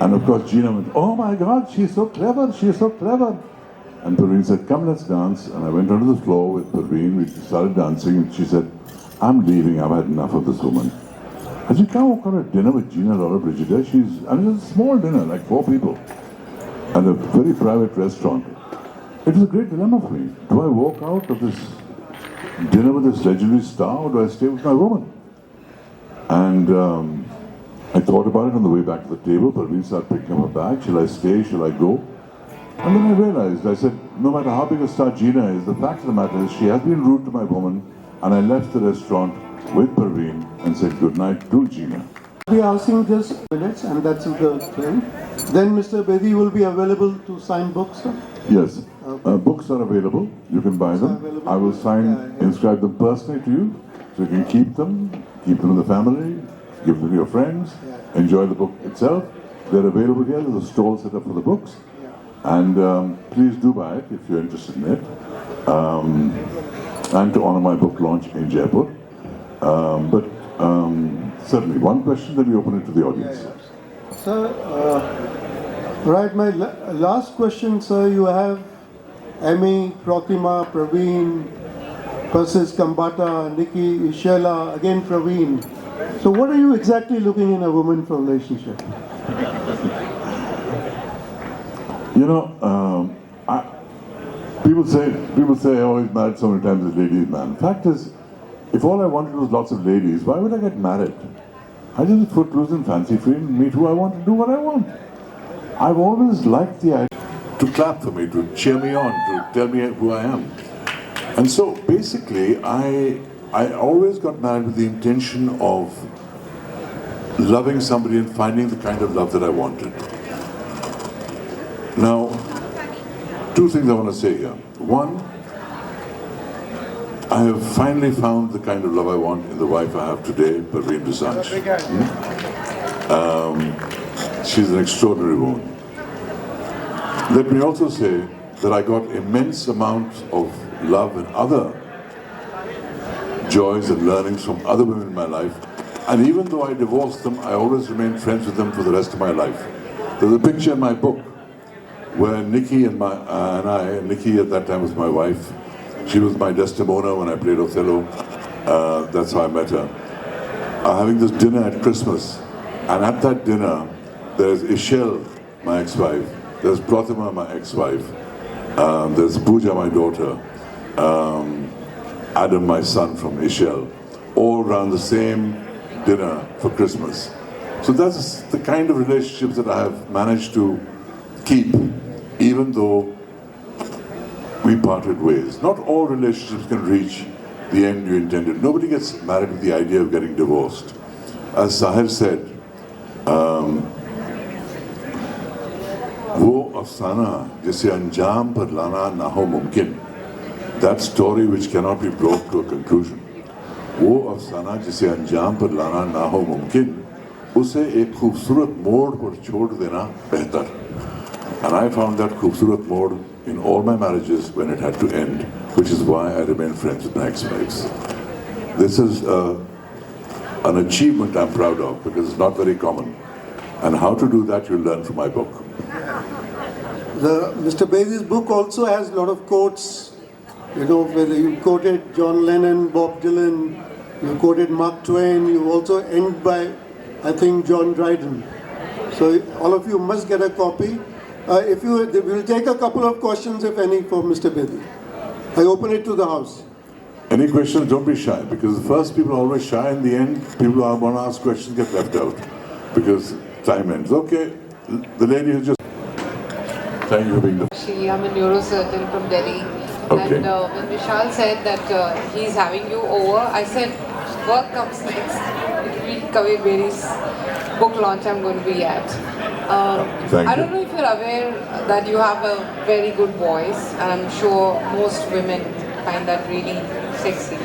And of course Gina went, "Oh my God, she's so clever, she's so clever." And Parveen said, "Come, let's dance." And I went onto the floor with Parveen, we started dancing, and she said, "I'm leaving, I've had enough of this woman." I said, "Can't walk on a dinner with Gina Laura Brigida. It's a small dinner, like 4 people, and a very private restaurant." It was a great dilemma for me. Do I walk out of this dinner with this legendary star, or do I stay with my woman? And I thought about it on the way back to the table. Parveen started picking up her bag. Shall I stay? Shall I go? And then I realized, I said, no matter how big a star Gina is, the fact of the matter is she has been rude to my woman, and I left the restaurant with Parveen and said goodnight to Gina. We are asking just minutes, and that's the thing. Then Mr. Bedi will be available to sign books, sir? Yes, books are available. You can buy them. I will inscribe them personally to you, so you can keep them in the family, give them to your friends, enjoy the book itself. They're available here. There's a stall set up for the books. And please do buy it if you're interested in it. And to honor my book launch in Jaipur. But certainly, one question, then we open it to the audience. Sir, right, my last question, sir. You have Amy, Pratima, Praveen, Persis, Kambata, Nikki, Ishela, again Praveen. So what are you exactly looking in a woman for relationship? You know, people say I always married so many times as ladies' man. Fact is, if all I wanted was lots of ladies, why would I get married? I just footloose and fancy free and meet who I want and do what I want. I've always liked the idea to clap for me, to cheer me on, to tell me who I am. And so basically, I always got married with the intention of loving somebody and finding the kind of love that I wanted. Now, 2 things I want to say here. One, I have finally found the kind of love I want in the wife I have today, Parveen Dosanjh. She's an extraordinary woman. Let me also say that I got immense amounts of love and other joys and learnings from other women in my life. And even though I divorced them, I always remained friends with them for the rest of my life. There's a picture in my book where Nikki and Nikki at that time was my wife. She was my Desdemona when I played Othello. That's how I met her. Having this dinner at Christmas, and at that dinner, there's Ishel, my ex-wife. There's Pratima, my ex-wife. There's Pooja, my daughter. Adam, my son from Ishel. All around the same dinner for Christmas. So that's the kind of relationships that I have managed to keep, even though we parted ways. Not all relationships can reach the end you intended. Nobody gets married with the idea of getting divorced. As Sahir said, वो अफसाना जिसे अंजाम पर लाना ना हो मुमकिन. That story which cannot be brought to a conclusion. वो अफसाना जिसे अंजाम पर लाना ना हो मुमकिन, उसे एक खूबसूरत मोड़ पर छोड़ देना बेहतर. And I found that खूबसूरत मोड़ in all my marriages when it had to end, which is why I remain friends with my ex-wives. This is an achievement I'm proud of, because it's not very common. And how to do that you'll learn from my book. Mr. Bedi's book also has a lot of quotes. You know, whether you quoted John Lennon, Bob Dylan, you quoted Mark Twain, you also end by, I think, John Dryden. So all of you must get a copy. We'll take a couple of questions, if any, for Mr. Bedi. I open it to the House. Any questions, don't be shy, because the first people are always shy. In the end, people who want to ask questions get left out, because time ends. Okay, the lady who just... Thank you for being the... I'm a neurosurgeon from Delhi. Okay. And when Vishal said that he's having you over, I said, work comes next. It will be Kabir Bedi's book launch I'm going to be at. Thank I you. don't know if you're aware that you have a very good voice, and I'm sure most women find that really sexy.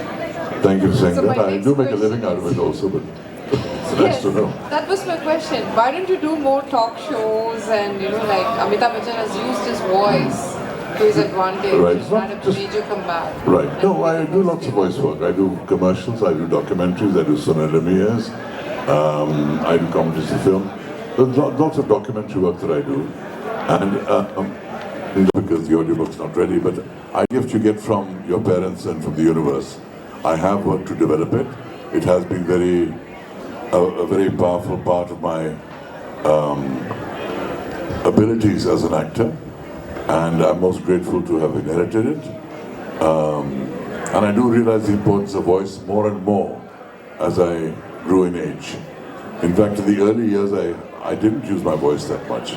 Thank you for saying So that. my I next do make a question living out of is- it also, but it's nice Yes, to know. that was my question. Why don't you do more talk shows and, like Amitabh Bachchan has used his voice to his advantage. Right. He's had a major comeback. Right. No, I do lots of voice work. I do commercials, I do documentaries, I do sonorias, I do comedy to film. There's lots of documentary work that I do. And because the audiobook's not ready, but a gift you get from your parents and from the universe. I have worked to develop it. It has been a very powerful part of my abilities as an actor, and I'm most grateful to have inherited it. And I do realize the importance of voice more and more as I grew in age. In fact, in the early years, I didn't use my voice that much,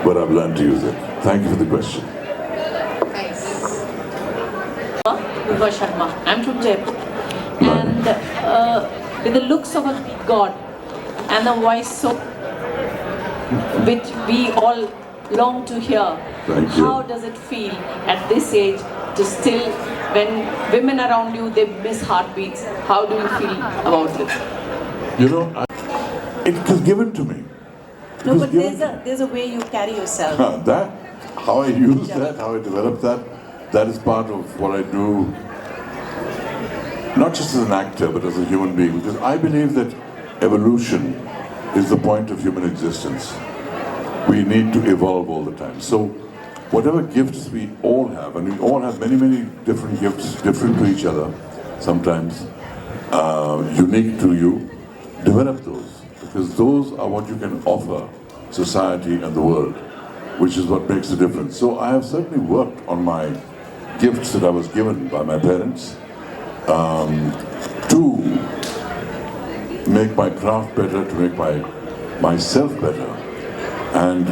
but I've learned to use it. Thank you for the question. Thanks. Uva Sharma. I'm from Jaipur. And with the looks of a god and a voice so which we all long to hear, Thank you. how does it feel at this age to still, when women around you, they miss heartbeats, how do you feel about this? You know, it was given to me. It No, was but given there's a way you carry yourself. That, how I use that, how I develop that is part of what I do, not just as an actor, but as a human being, because I believe that evolution is the point of human existence. We need to evolve all the time. So, whatever gifts we all have, and we all have many, many different gifts, different to each other, sometimes unique to you, develop those, because those are what you can offer society and the world, which is what makes the difference. So I have certainly worked on my gifts that I was given by my parents to make my craft better, to make myself better. And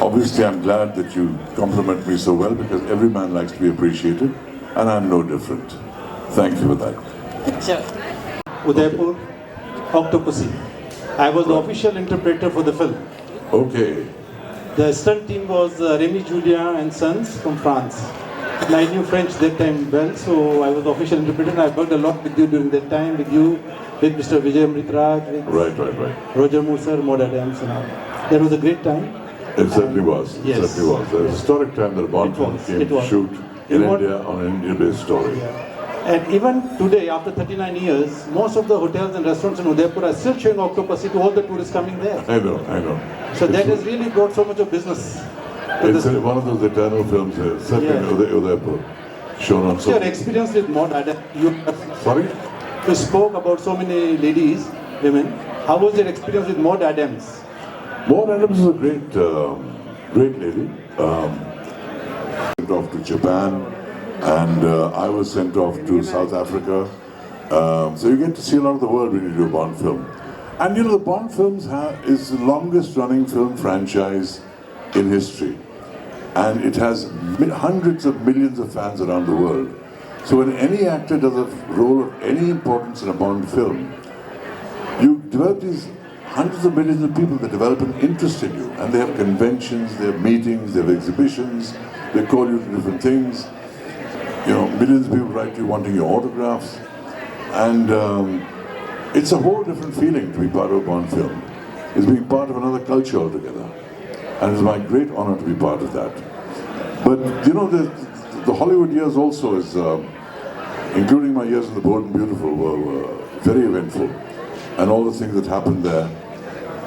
obviously I'm glad that you compliment me so well, because every man likes to be appreciated, and I'm no different. Thank you for that. Sure. Udaipur, Octopussy. I was the official interpreter for the film. Okay. The stunt team was Remy Julia and Sons from France. And I knew French that time well, so I was the official interpreter, and I worked a lot with you during that time, with you, with Mr. Vijay Amritraj, with Right. Roger Moore, Maud Adams, and all. That was a great time. It certainly was. Yes. It certainly was. A historic time that a Bond It film was, came it to was. shoot You in want- India on an Indian-based story. And even today, after 39 years, most of the hotels and restaurants in Udaipur are still showing Octopussy to all the tourists coming there. I know. So that has really brought so much of business to It's this. one of those eternal films here, certainly Yeah. in Udaipur, shown on so... Your experience with Maud Adams, Sorry? you spoke about so many ladies, women. How was your experience with Maud Adams? Maud Adams is a great lady. Sent off to Japan, and I was sent off to South Africa. So you get to see a lot of the world when you do a Bond film. And you know, the Bond films is the longest running film franchise in history. And it has hundreds of millions of fans around the world. So when any actor does a role of any importance in a Bond film, you develop these hundreds of millions of people that develop an interest in you. And they have conventions, they have meetings, they have exhibitions, they call you to different things. You know, millions of people write to you wanting your autographs. And it's a whole different feeling to be part of a Bond film. It's being part of another culture altogether. And it's my great honor to be part of that. But you know, the Hollywood years also is, including my years in the Bold and Beautiful, were very eventful. And all the things that happened there.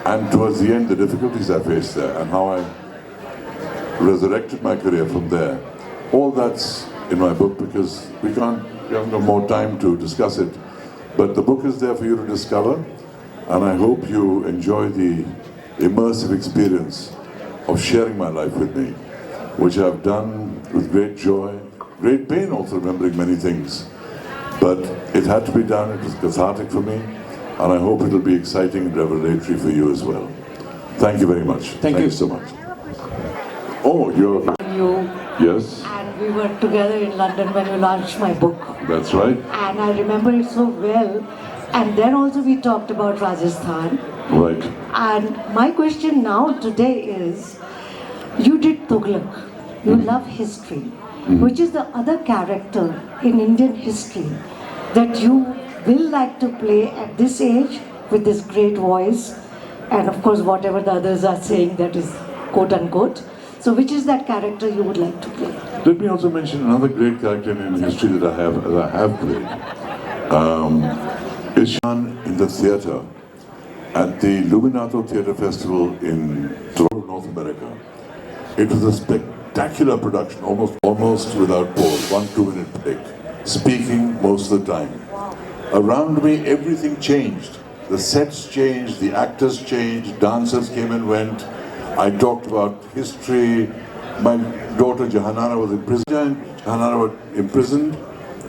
And towards the end, the difficulties I faced there and how I resurrected my career from there. All that's in my book, because we have no more time to discuss it. But the book is there for you to discover, and I hope you enjoy the immersive experience of sharing my life with me, which I've done with great joy, great pain also, remembering many things. But it had to be done, it was cathartic for me, and I hope it'll be exciting and revelatory for you as well. Thank you very much. Thank you so much. Oh, you're... You. Yes, And we were together in London when you launched my book. that's right. And I remember it so well. And then also we talked about Rajasthan. Right. And my question now today is, you did Tughlaq. You love history. Which is the other character in Indian history that you will like to play at this age with this great voice, and of course whatever the others are saying, that is quote unquote. So which is that character you would like to play? Let me also mention another great character in history that I have played. Is shown in the theatre at the Luminato Theatre Festival in Toronto, North America. It was a spectacular production, almost without pause, 1 2-minute break, speaking most of the time. Around me, everything changed. The sets changed, the actors changed, dancers came and went. I talked about history. My daughter Jahanara was imprisoned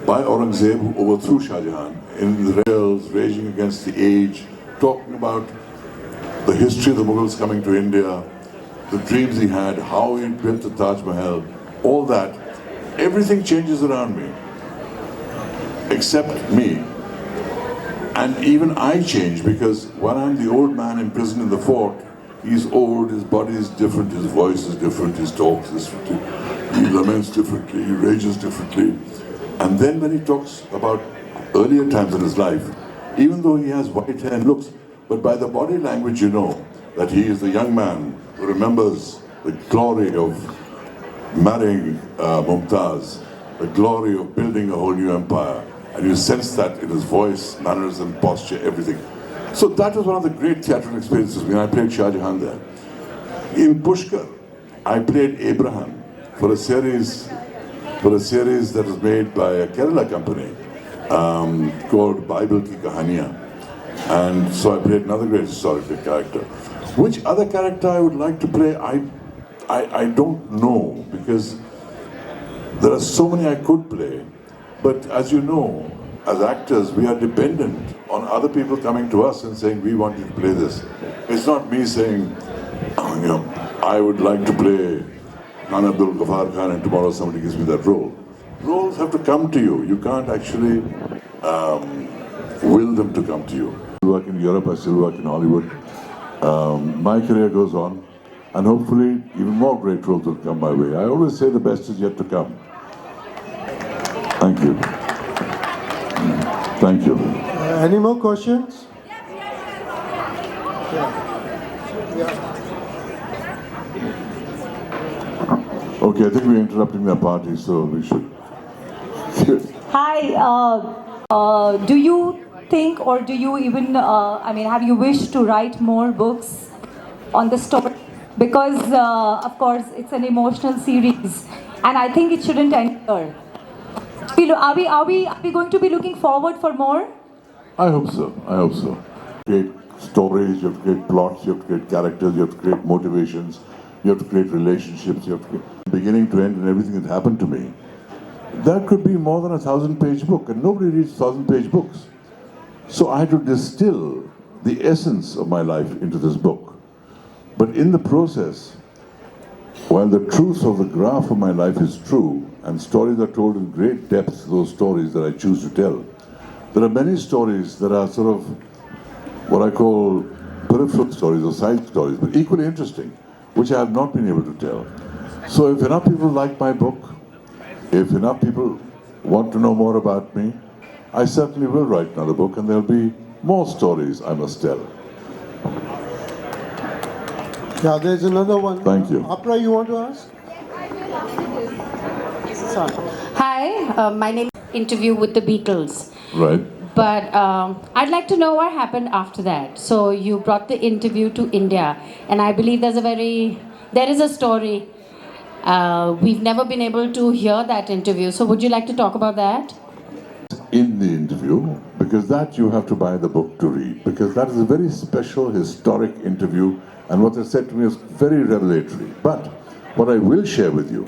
by Aurangzeb, who overthrew Shah Jahan, in the rails, raging against the age, talking about the history of the Mughals coming to India, the dreams he had, how he built the Taj Mahal, all that. Everything changes around me, except me. And even I change, because when I'm the old man imprisoned in the fort, he's old, his body is different, his voice is different, his talk is differently, he laments differently, he rages differently. And then when he talks about earlier times in his life, even though he has white hair and looks, but by the body language you know that he is the young man who remembers the glory of marrying Mumtaz, the glory of building a whole new empire. And you sense that in his voice, mannerism, posture, everything. So that was one of the great theatrical experiences when I played Shah Jahan there. In Pushkar, I played Abraham for a series that was made by a Kerala company called Bible Ki Kahaniyan. And so I played another great historical character. Which other character I would like to play, I don't know, because there are so many I could play. But as you know, as actors, we are dependent on other people coming to us and saying, we want you to play this. It's not me saying, you know, I would like to play Khan Abdul Ghaffar Khan and tomorrow somebody gives me that role. Roles have to come to you. You can't actually will them to come to you. I still work in Europe, I still work in Hollywood. My career goes on, and hopefully even more great roles will come my way. I always say the best is yet to come. Thank you. Thank you. Any more questions? Okay, I think we're interrupting their party, so we should. Hi, do you think, or do you even, have you wished to write more books on the story? Because, of course, it's an emotional series, and I think it shouldn't end here. Are we going to be looking forward for more? I hope so. I hope so. Create stories, you have to create plots, you have to create characters, you have to create motivations, you have to create relationships, you have to create beginning to end and everything that happened to me. That could be more than a 1,000-page book, and nobody reads 1,000-page books. So I had to distill the essence of my life into this book. But in the process, while the truth of the graph of my life is true, and stories are told in great depth, those stories that I choose to tell, there are many stories that are sort of what I call peripheral stories or side stories, but equally interesting, which I have not been able to tell. So if enough people like my book, if enough people want to know more about me, I certainly will write another book, and there'll be more stories I must tell. Yeah, there's another one. Thank you. Apra, you want to ask? Hi, my name is Interview with the Beatles. Right. But I'd like to know what happened after that. So you brought the interview to India, and I believe there is a story. We've never been able to hear that interview. So would you like to talk about that? In the interview, because that you have to buy the book to read, because that is a very special historic interview, and what they said to me is very revelatory. But what I will share with you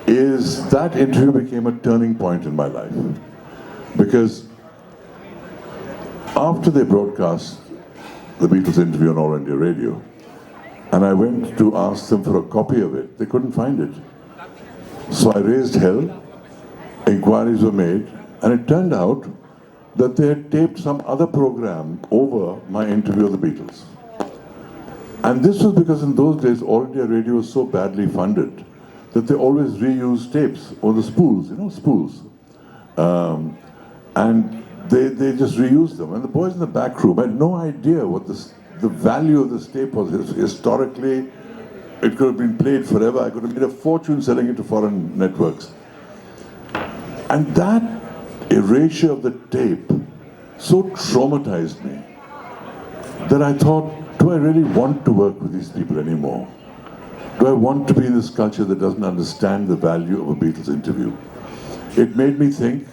is that interview became a turning point in my life. Because after they broadcast the Beatles interview on All India Radio, and I went to ask them for a copy of it, they couldn't find it. So I raised hell, inquiries were made, and it turned out that they had taped some other program over my interview of the Beatles. And this was because in those days, All India Radio was so badly funded that they always reused tapes, or the spools, spools. And they just reused them. And the boys in the back room had no idea what the value of this tape was. Historically, it could have been played forever. I could have made a fortune selling it to foreign networks. And that erasure of the tape so traumatized me that I thought, do I really want to work with these people anymore? Do I want to be in this culture that doesn't understand the value of a Beatles interview? It made me think.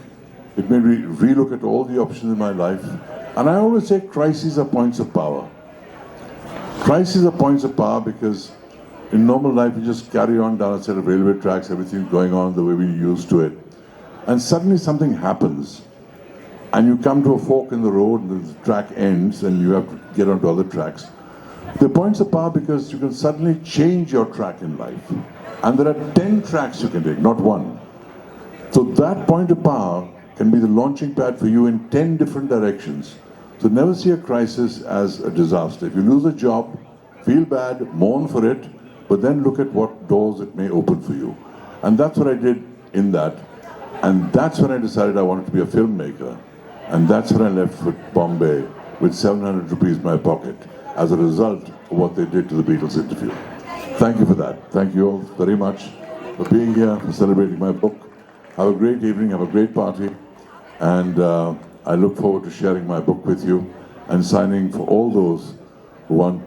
It made me relook at all the options in my life. And I always say crises are points of power. Crises are points of power because in normal life you just carry on down a set of railway tracks, everything's going on the way we're used to it. And suddenly something happens and you come to a fork in the road and the track ends and you have to get onto other tracks. They're points of power because you can suddenly change your track in life. And there are 10 tracks you can take, not one. So that point of power can be the launching pad for you in 10 different directions. So never see a crisis as a disaster. If you lose a job, feel bad, mourn for it, but then look at what doors it may open for you. And that's what I did in that. And that's when I decided I wanted to be a filmmaker. And that's when I left for Bombay with 700 rupees in my pocket as a result of what they did to the Beatles interview. Thank you for that. Thank you all very much for being here, for celebrating my book. Have a great evening, have a great party. And I look forward to sharing my book with you and signing for all those who want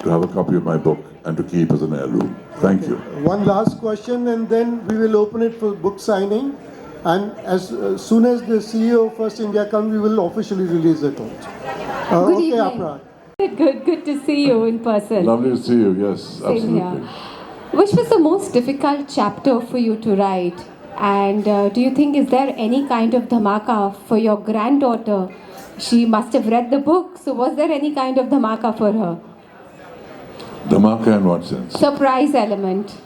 to have a copy of my book and to keep as an heirloom. Thank you. One last question and then we will open it for book signing. And as soon as the CEO of First India comes, we will officially release it out. Good Okay, evening. Aparna. Good to see you in person. Lovely to see you, yes, Same absolutely. here. Which was the most difficult chapter for you to write? And do you think, is there any kind of dhamaka for your granddaughter? She must have read the book, so was there any kind of dhamaka for her? Dhamaka in what sense? Surprise element.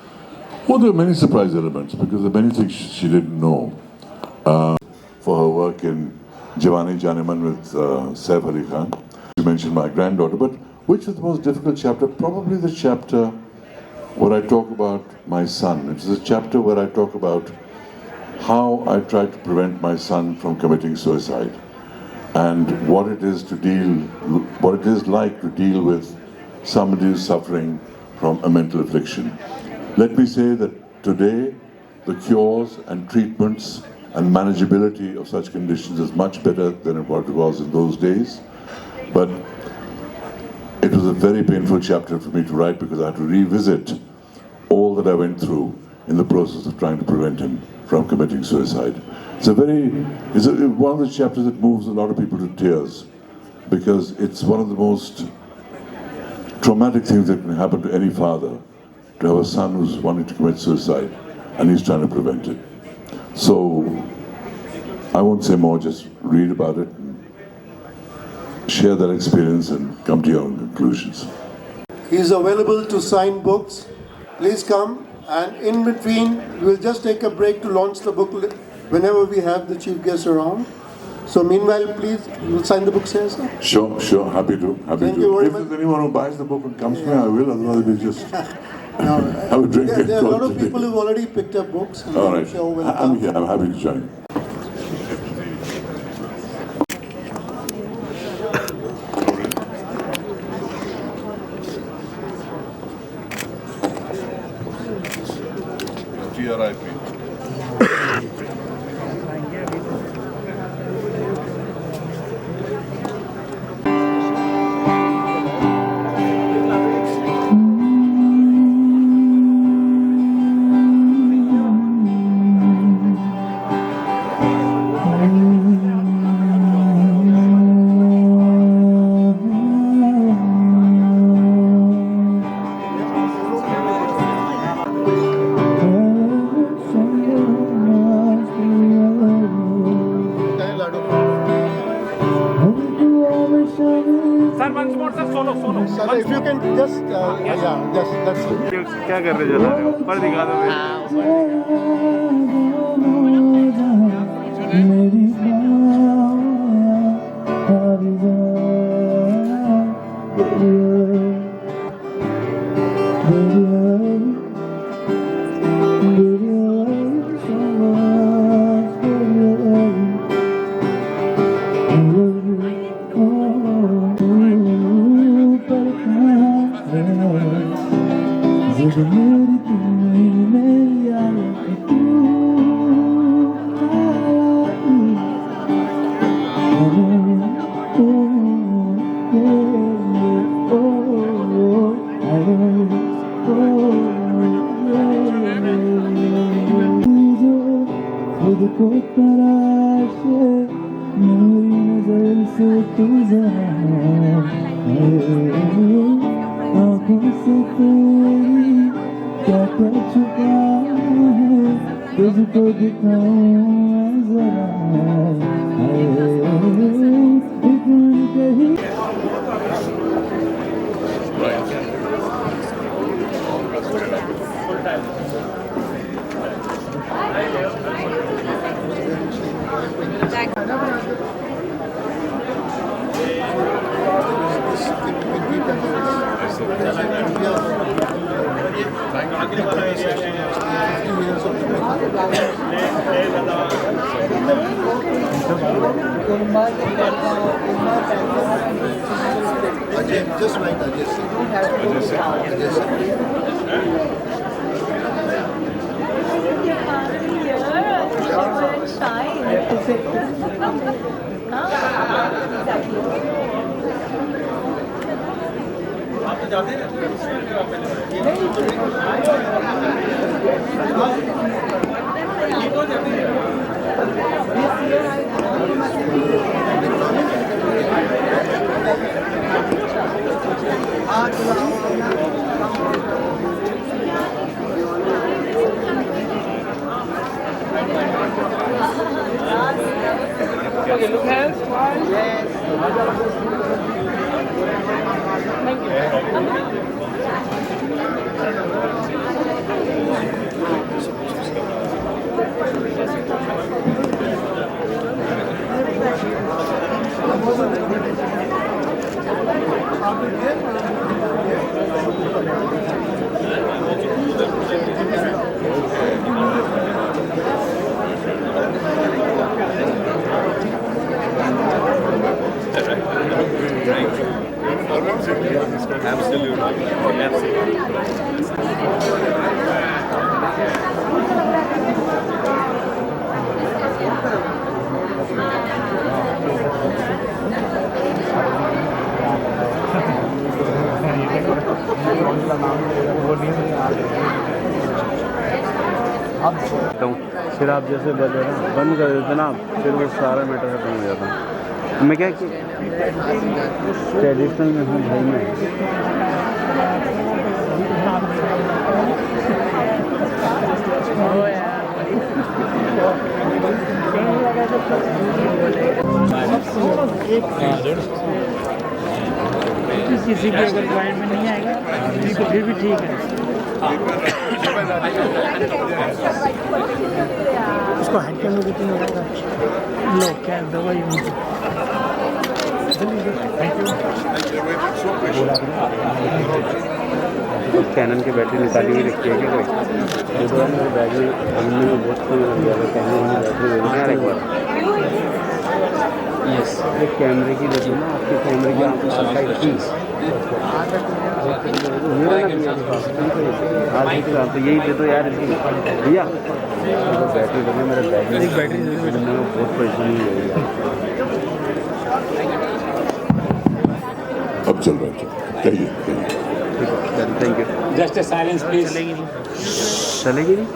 Well, there are many surprise elements because there are many things she didn't know. For her work in Jawani Janeman with Saif Ali Khan, you mentioned my granddaughter, but which was the most difficult chapter? Probably the chapter where I talk about my son. It is a chapter where I talk about how I tried to prevent my son from committing suicide and what it is like to deal with somebody who's suffering from a mental affliction. Let me say that today the cures and treatments and manageability of such conditions is much better than what it was in those days. But it was a very painful chapter for me to write because I had to revisit all that I went through in the process of trying to prevent him from committing suicide. It's one of the chapters that moves a lot of people to tears because it's one of the most traumatic things that can happen to any father, to have a son who's wanting to commit suicide and he's trying to prevent it. So I won't say more, just read about it, share that experience and come to your own conclusions. He's available to sign books. Please come. And in between, we'll just take a break to launch the book whenever we have the chief guest around. So meanwhile, please, you'll sign the books here, sir? Sure, happy to. Thank you very If much. there's anyone who buys the book and comes to me, I will, otherwise we just have a drink. There are a lot of today. people who've already picked up books. And All I'm right, sure will I'm come. here, I'm happy to join. TRIP. क्या कर रहे चला रहे हो ऊपर दिखा दो Just like Ajay फिर आप जैसे बंद कर देते ना फिर वो सारा मैटर खत्म हो जाता। मैं क्या ट्रेडिशनल में हूँ भाई मैं। किसी के अगर क्लाइंट में नहीं आएगा तो फिर भी ठीक है। उसको हेड करने देती नहीं लो क्या दवाई कैनन की बैटरी निकाली हुई रखी है क्या कोई? तो मेरे बैग में हमने में बहुत कम लग गया था कैनन की बैटरी देना यार एक बार। यस कैमरे की देखो ना आपके कैमरे की आपको सफाई की तो यही दे दो यार भैया बैटरी लगे मेरे बैग में बैटरी बहुत परेशानी हो रही है। अब चल रहा है कहिए thank you. Just a silence please. चलेगी नहीं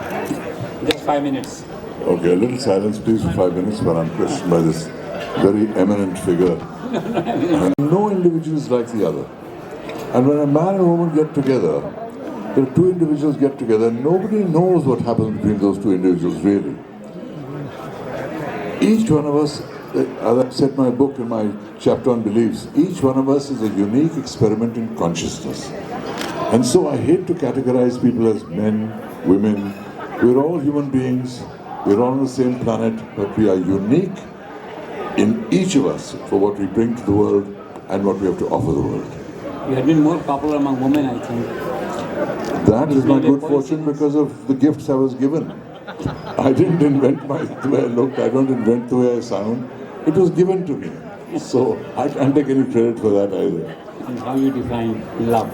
just 5 minutes. Okay, a little silence please for 5 minutes when I'm questioned by this very eminent figure. No individual is like the other. And when a man and a woman get together, if two individuals get together, nobody knows what happens between those two individuals really. Each one of us, as I said in my book, in my chapter on beliefs, each one of us is a unique experiment in consciousness. And so I hate to categorize people as men, women. We're all human beings. We're all on the same planet, but we are unique in each of us for what we bring to the world and what we have to offer the world. You have been more popular among women, I think. That is my good fortune because of the gifts I was given. I didn't invent the way I looked. I don't invent the way I sound. It was given to me. So I can't take any credit for that either. And how you define love?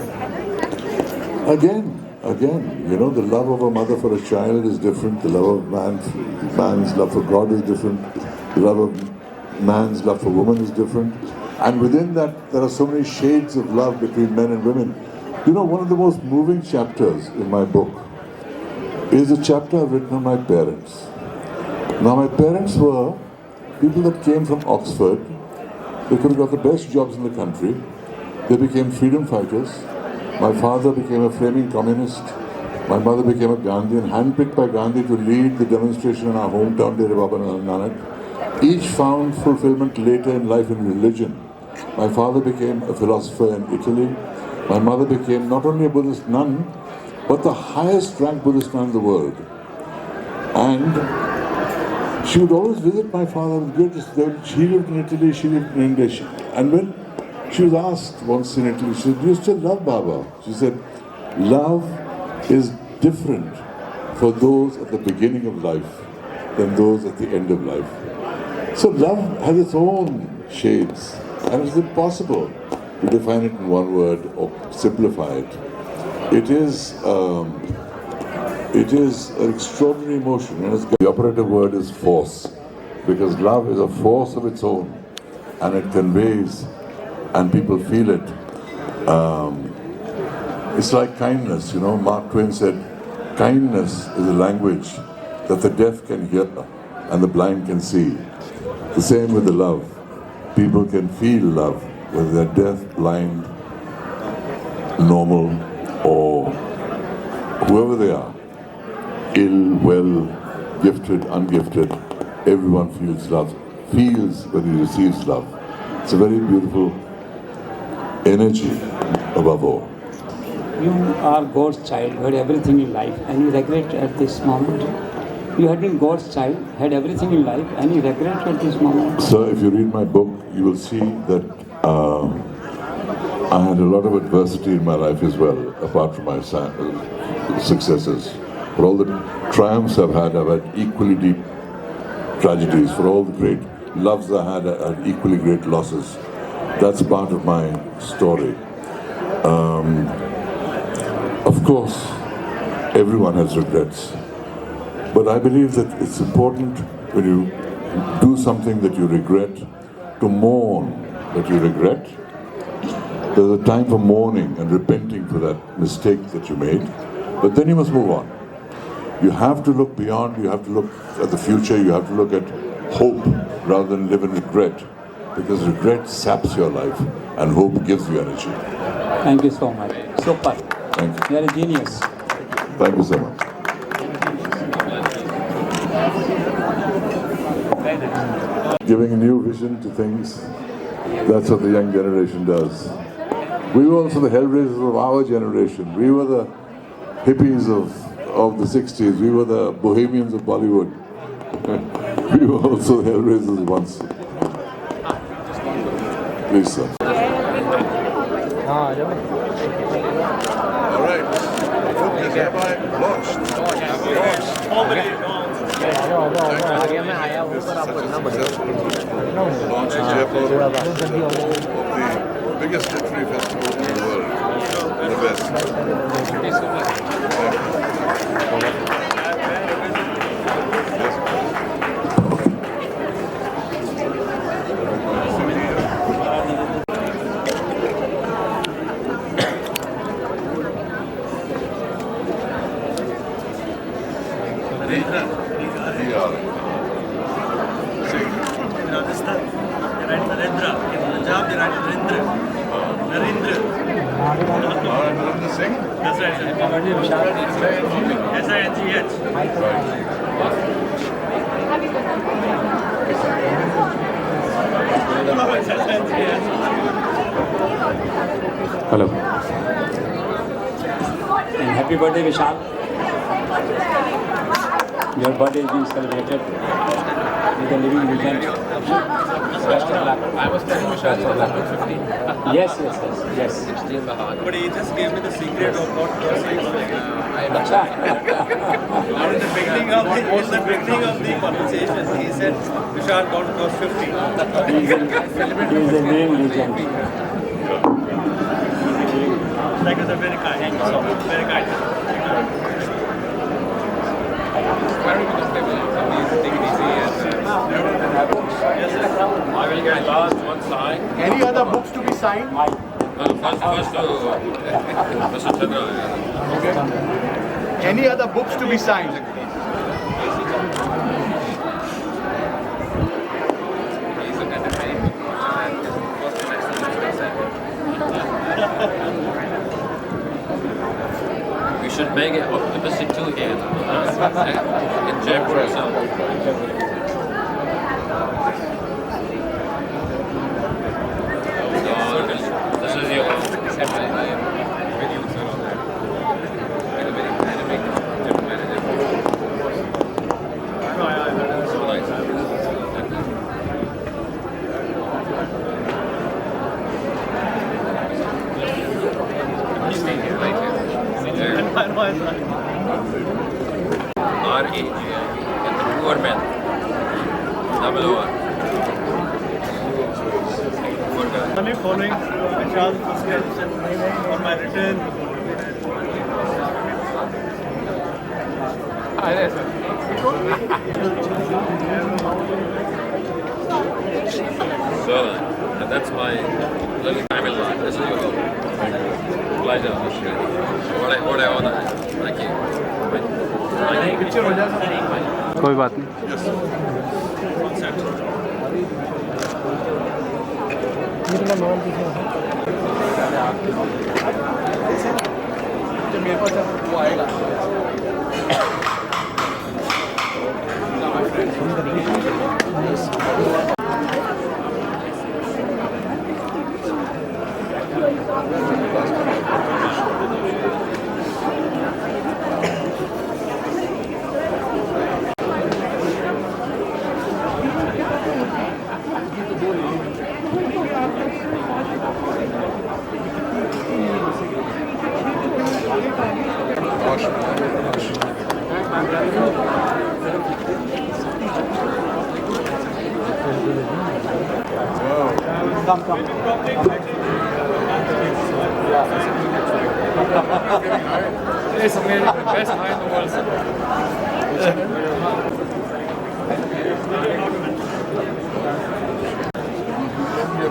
Again, the love of a mother for a child is different. The love of man's love for God is different. The love of man's love for woman is different. And within that, there are so many shades of love between men and women. One of the most moving chapters in my book is a chapter I've written on my parents. Now, my parents were people that came from Oxford. They could have got the best jobs in the country. They became freedom fighters. My father became a flaming communist. My mother became a Gandhian, handpicked by Gandhi to lead the demonstration in our hometown, Dera Baba Nanak. Each found fulfillment later in life in religion. My father became a philosopher in Italy. My mother became not only a Buddhist nun, but the highest ranked Buddhist nun in the world. And she would always visit my father. She lived in Italy, she lived in India. And when she was asked once in Italy, she said, "Do you still love Baba?" She said, "Love is different for those at the beginning of life than those at the end of life." So love has its own shades, and it's impossible to define it in one word or simplify it. It is an extraordinary emotion, and the operative word is force, because love is a force of its own, and it conveys, and people feel it. It's like kindness, Mark Twain said, kindness is a language that the deaf can hear and the blind can see. The same with the love. People can feel love, whether they're deaf, blind, normal, or whoever they are, ill, well, gifted, ungifted, everyone feels love, feels when he receives love. It's a very beautiful energy above all. You are God's child, you had everything in life. Any regret at this moment? You had been God's child, had everything in life. Any regret at this moment? So if you read my book, you will see that I had a lot of adversity in my life as well, apart from my successes. For all the triumphs I've had equally deep tragedies. For all the great loves I had equally great losses. That's part of my story. Of course, everyone has regrets. But I believe that it's important when you do something that you regret, to mourn that you regret. There's a time for mourning and repenting for that mistake that you made, but then you must move on. You have to look beyond, you have to look at the future, you have to look at hope rather than live in regret, because regret saps your life and hope gives you energy. Thank you so much. Super. Thank you. You are a genius. Thank you so much. Giving a new vision to things, that's what the young generation does. We were also the hellraisers of our generation. We were the hippies of the 60s. We were the bohemians of Bollywood. We were also the hellraisers once. Please, sir. All right. Focus, hereby launched. Launch in Jaipur of the biggest literary festival in the world, the best. Thank you so much. Hello. And happy birthday, Vishal. Your birthday is being celebrated with a living legend. Best of luck. I was telling Vishal he's about 15. Yes. But he just gave me the secret of what was I now in the beginning of the conversation, he said Vishal got to cross 50. He is a living legend. That was a very kind. Thank you so much. Very kind. Take it easy and will get last one sign. Any other books to be signed? First to Mr. Chandra. Okay. Any other books to be signed? We should make it optimistic too here. In Jaipur as well. This is your R-A, and the poor man. Double O-R. only following Vishal's footsteps on my return. So, and that's my little family. This is your pleasure. What I honor. Thank you. कोई बात नहीं. मेरे पास जब वो आएगा It's amazing, the best high in the world.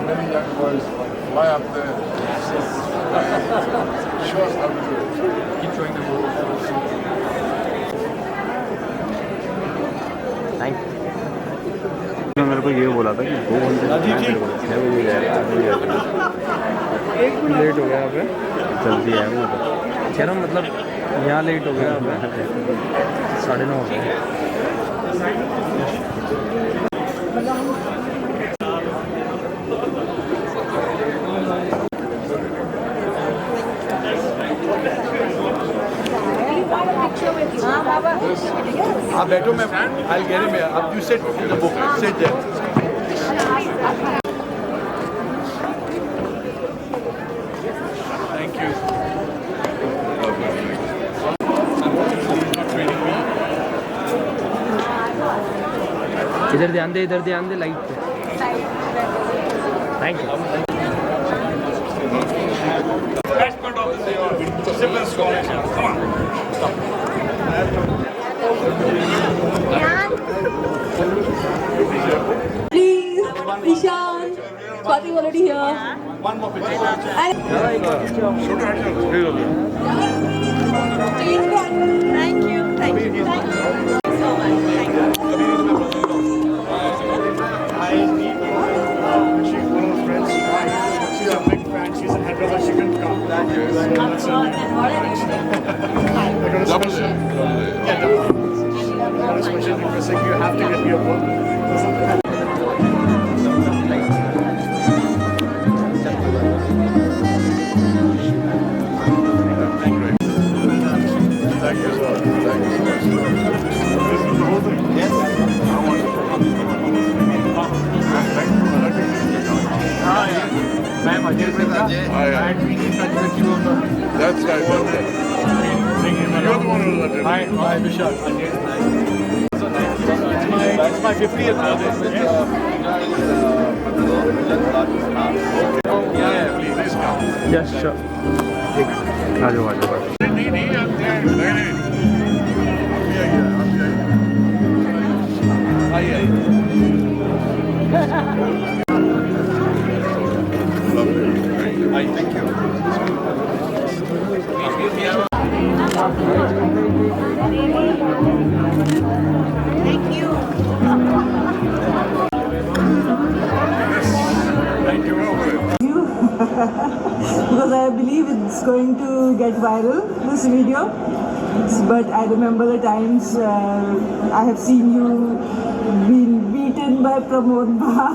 Many young boys fly up there. Show us how to do it. Keep showing the world. Thank you. मेरे को ये बोला था कि 2 घंटे 6 बजे जाएगा. लेट हो गया यहाँ पे. जल्दी है वो तो कह रहा हूँ, मतलब यहाँ लेट हो गया यहाँ पे 9:30 हो गए. आप बैठो मैं I'll get him here. Up you sit in the book. Sit there. Thank you. इधर ध्यान दे लाइट पे. Thank you. Best part of the civil scholarship. Come on. Please, Ishan, Swati already here. One more picture. And thank you. Thank you so much. Thank you. I meet she's one of my friends. She's a big fan. She's in Hyderabad. She couldn't come. Double A. Yeah, double. I was special requesting you have to get me a book. I'm Ajay Pradhan. I've been in touch with you on the... That's right. You're the one who was at Hi, Vishal. It's my 50th birthday. Yeah, please come. Yes, sure. आ जाओ आ जाओ नहीं हम नहीं Thank you. Thank you. Thank you. Because I believe it's going to get viral, this video. But I remember the times I have seen you being beaten by Pramod Bha.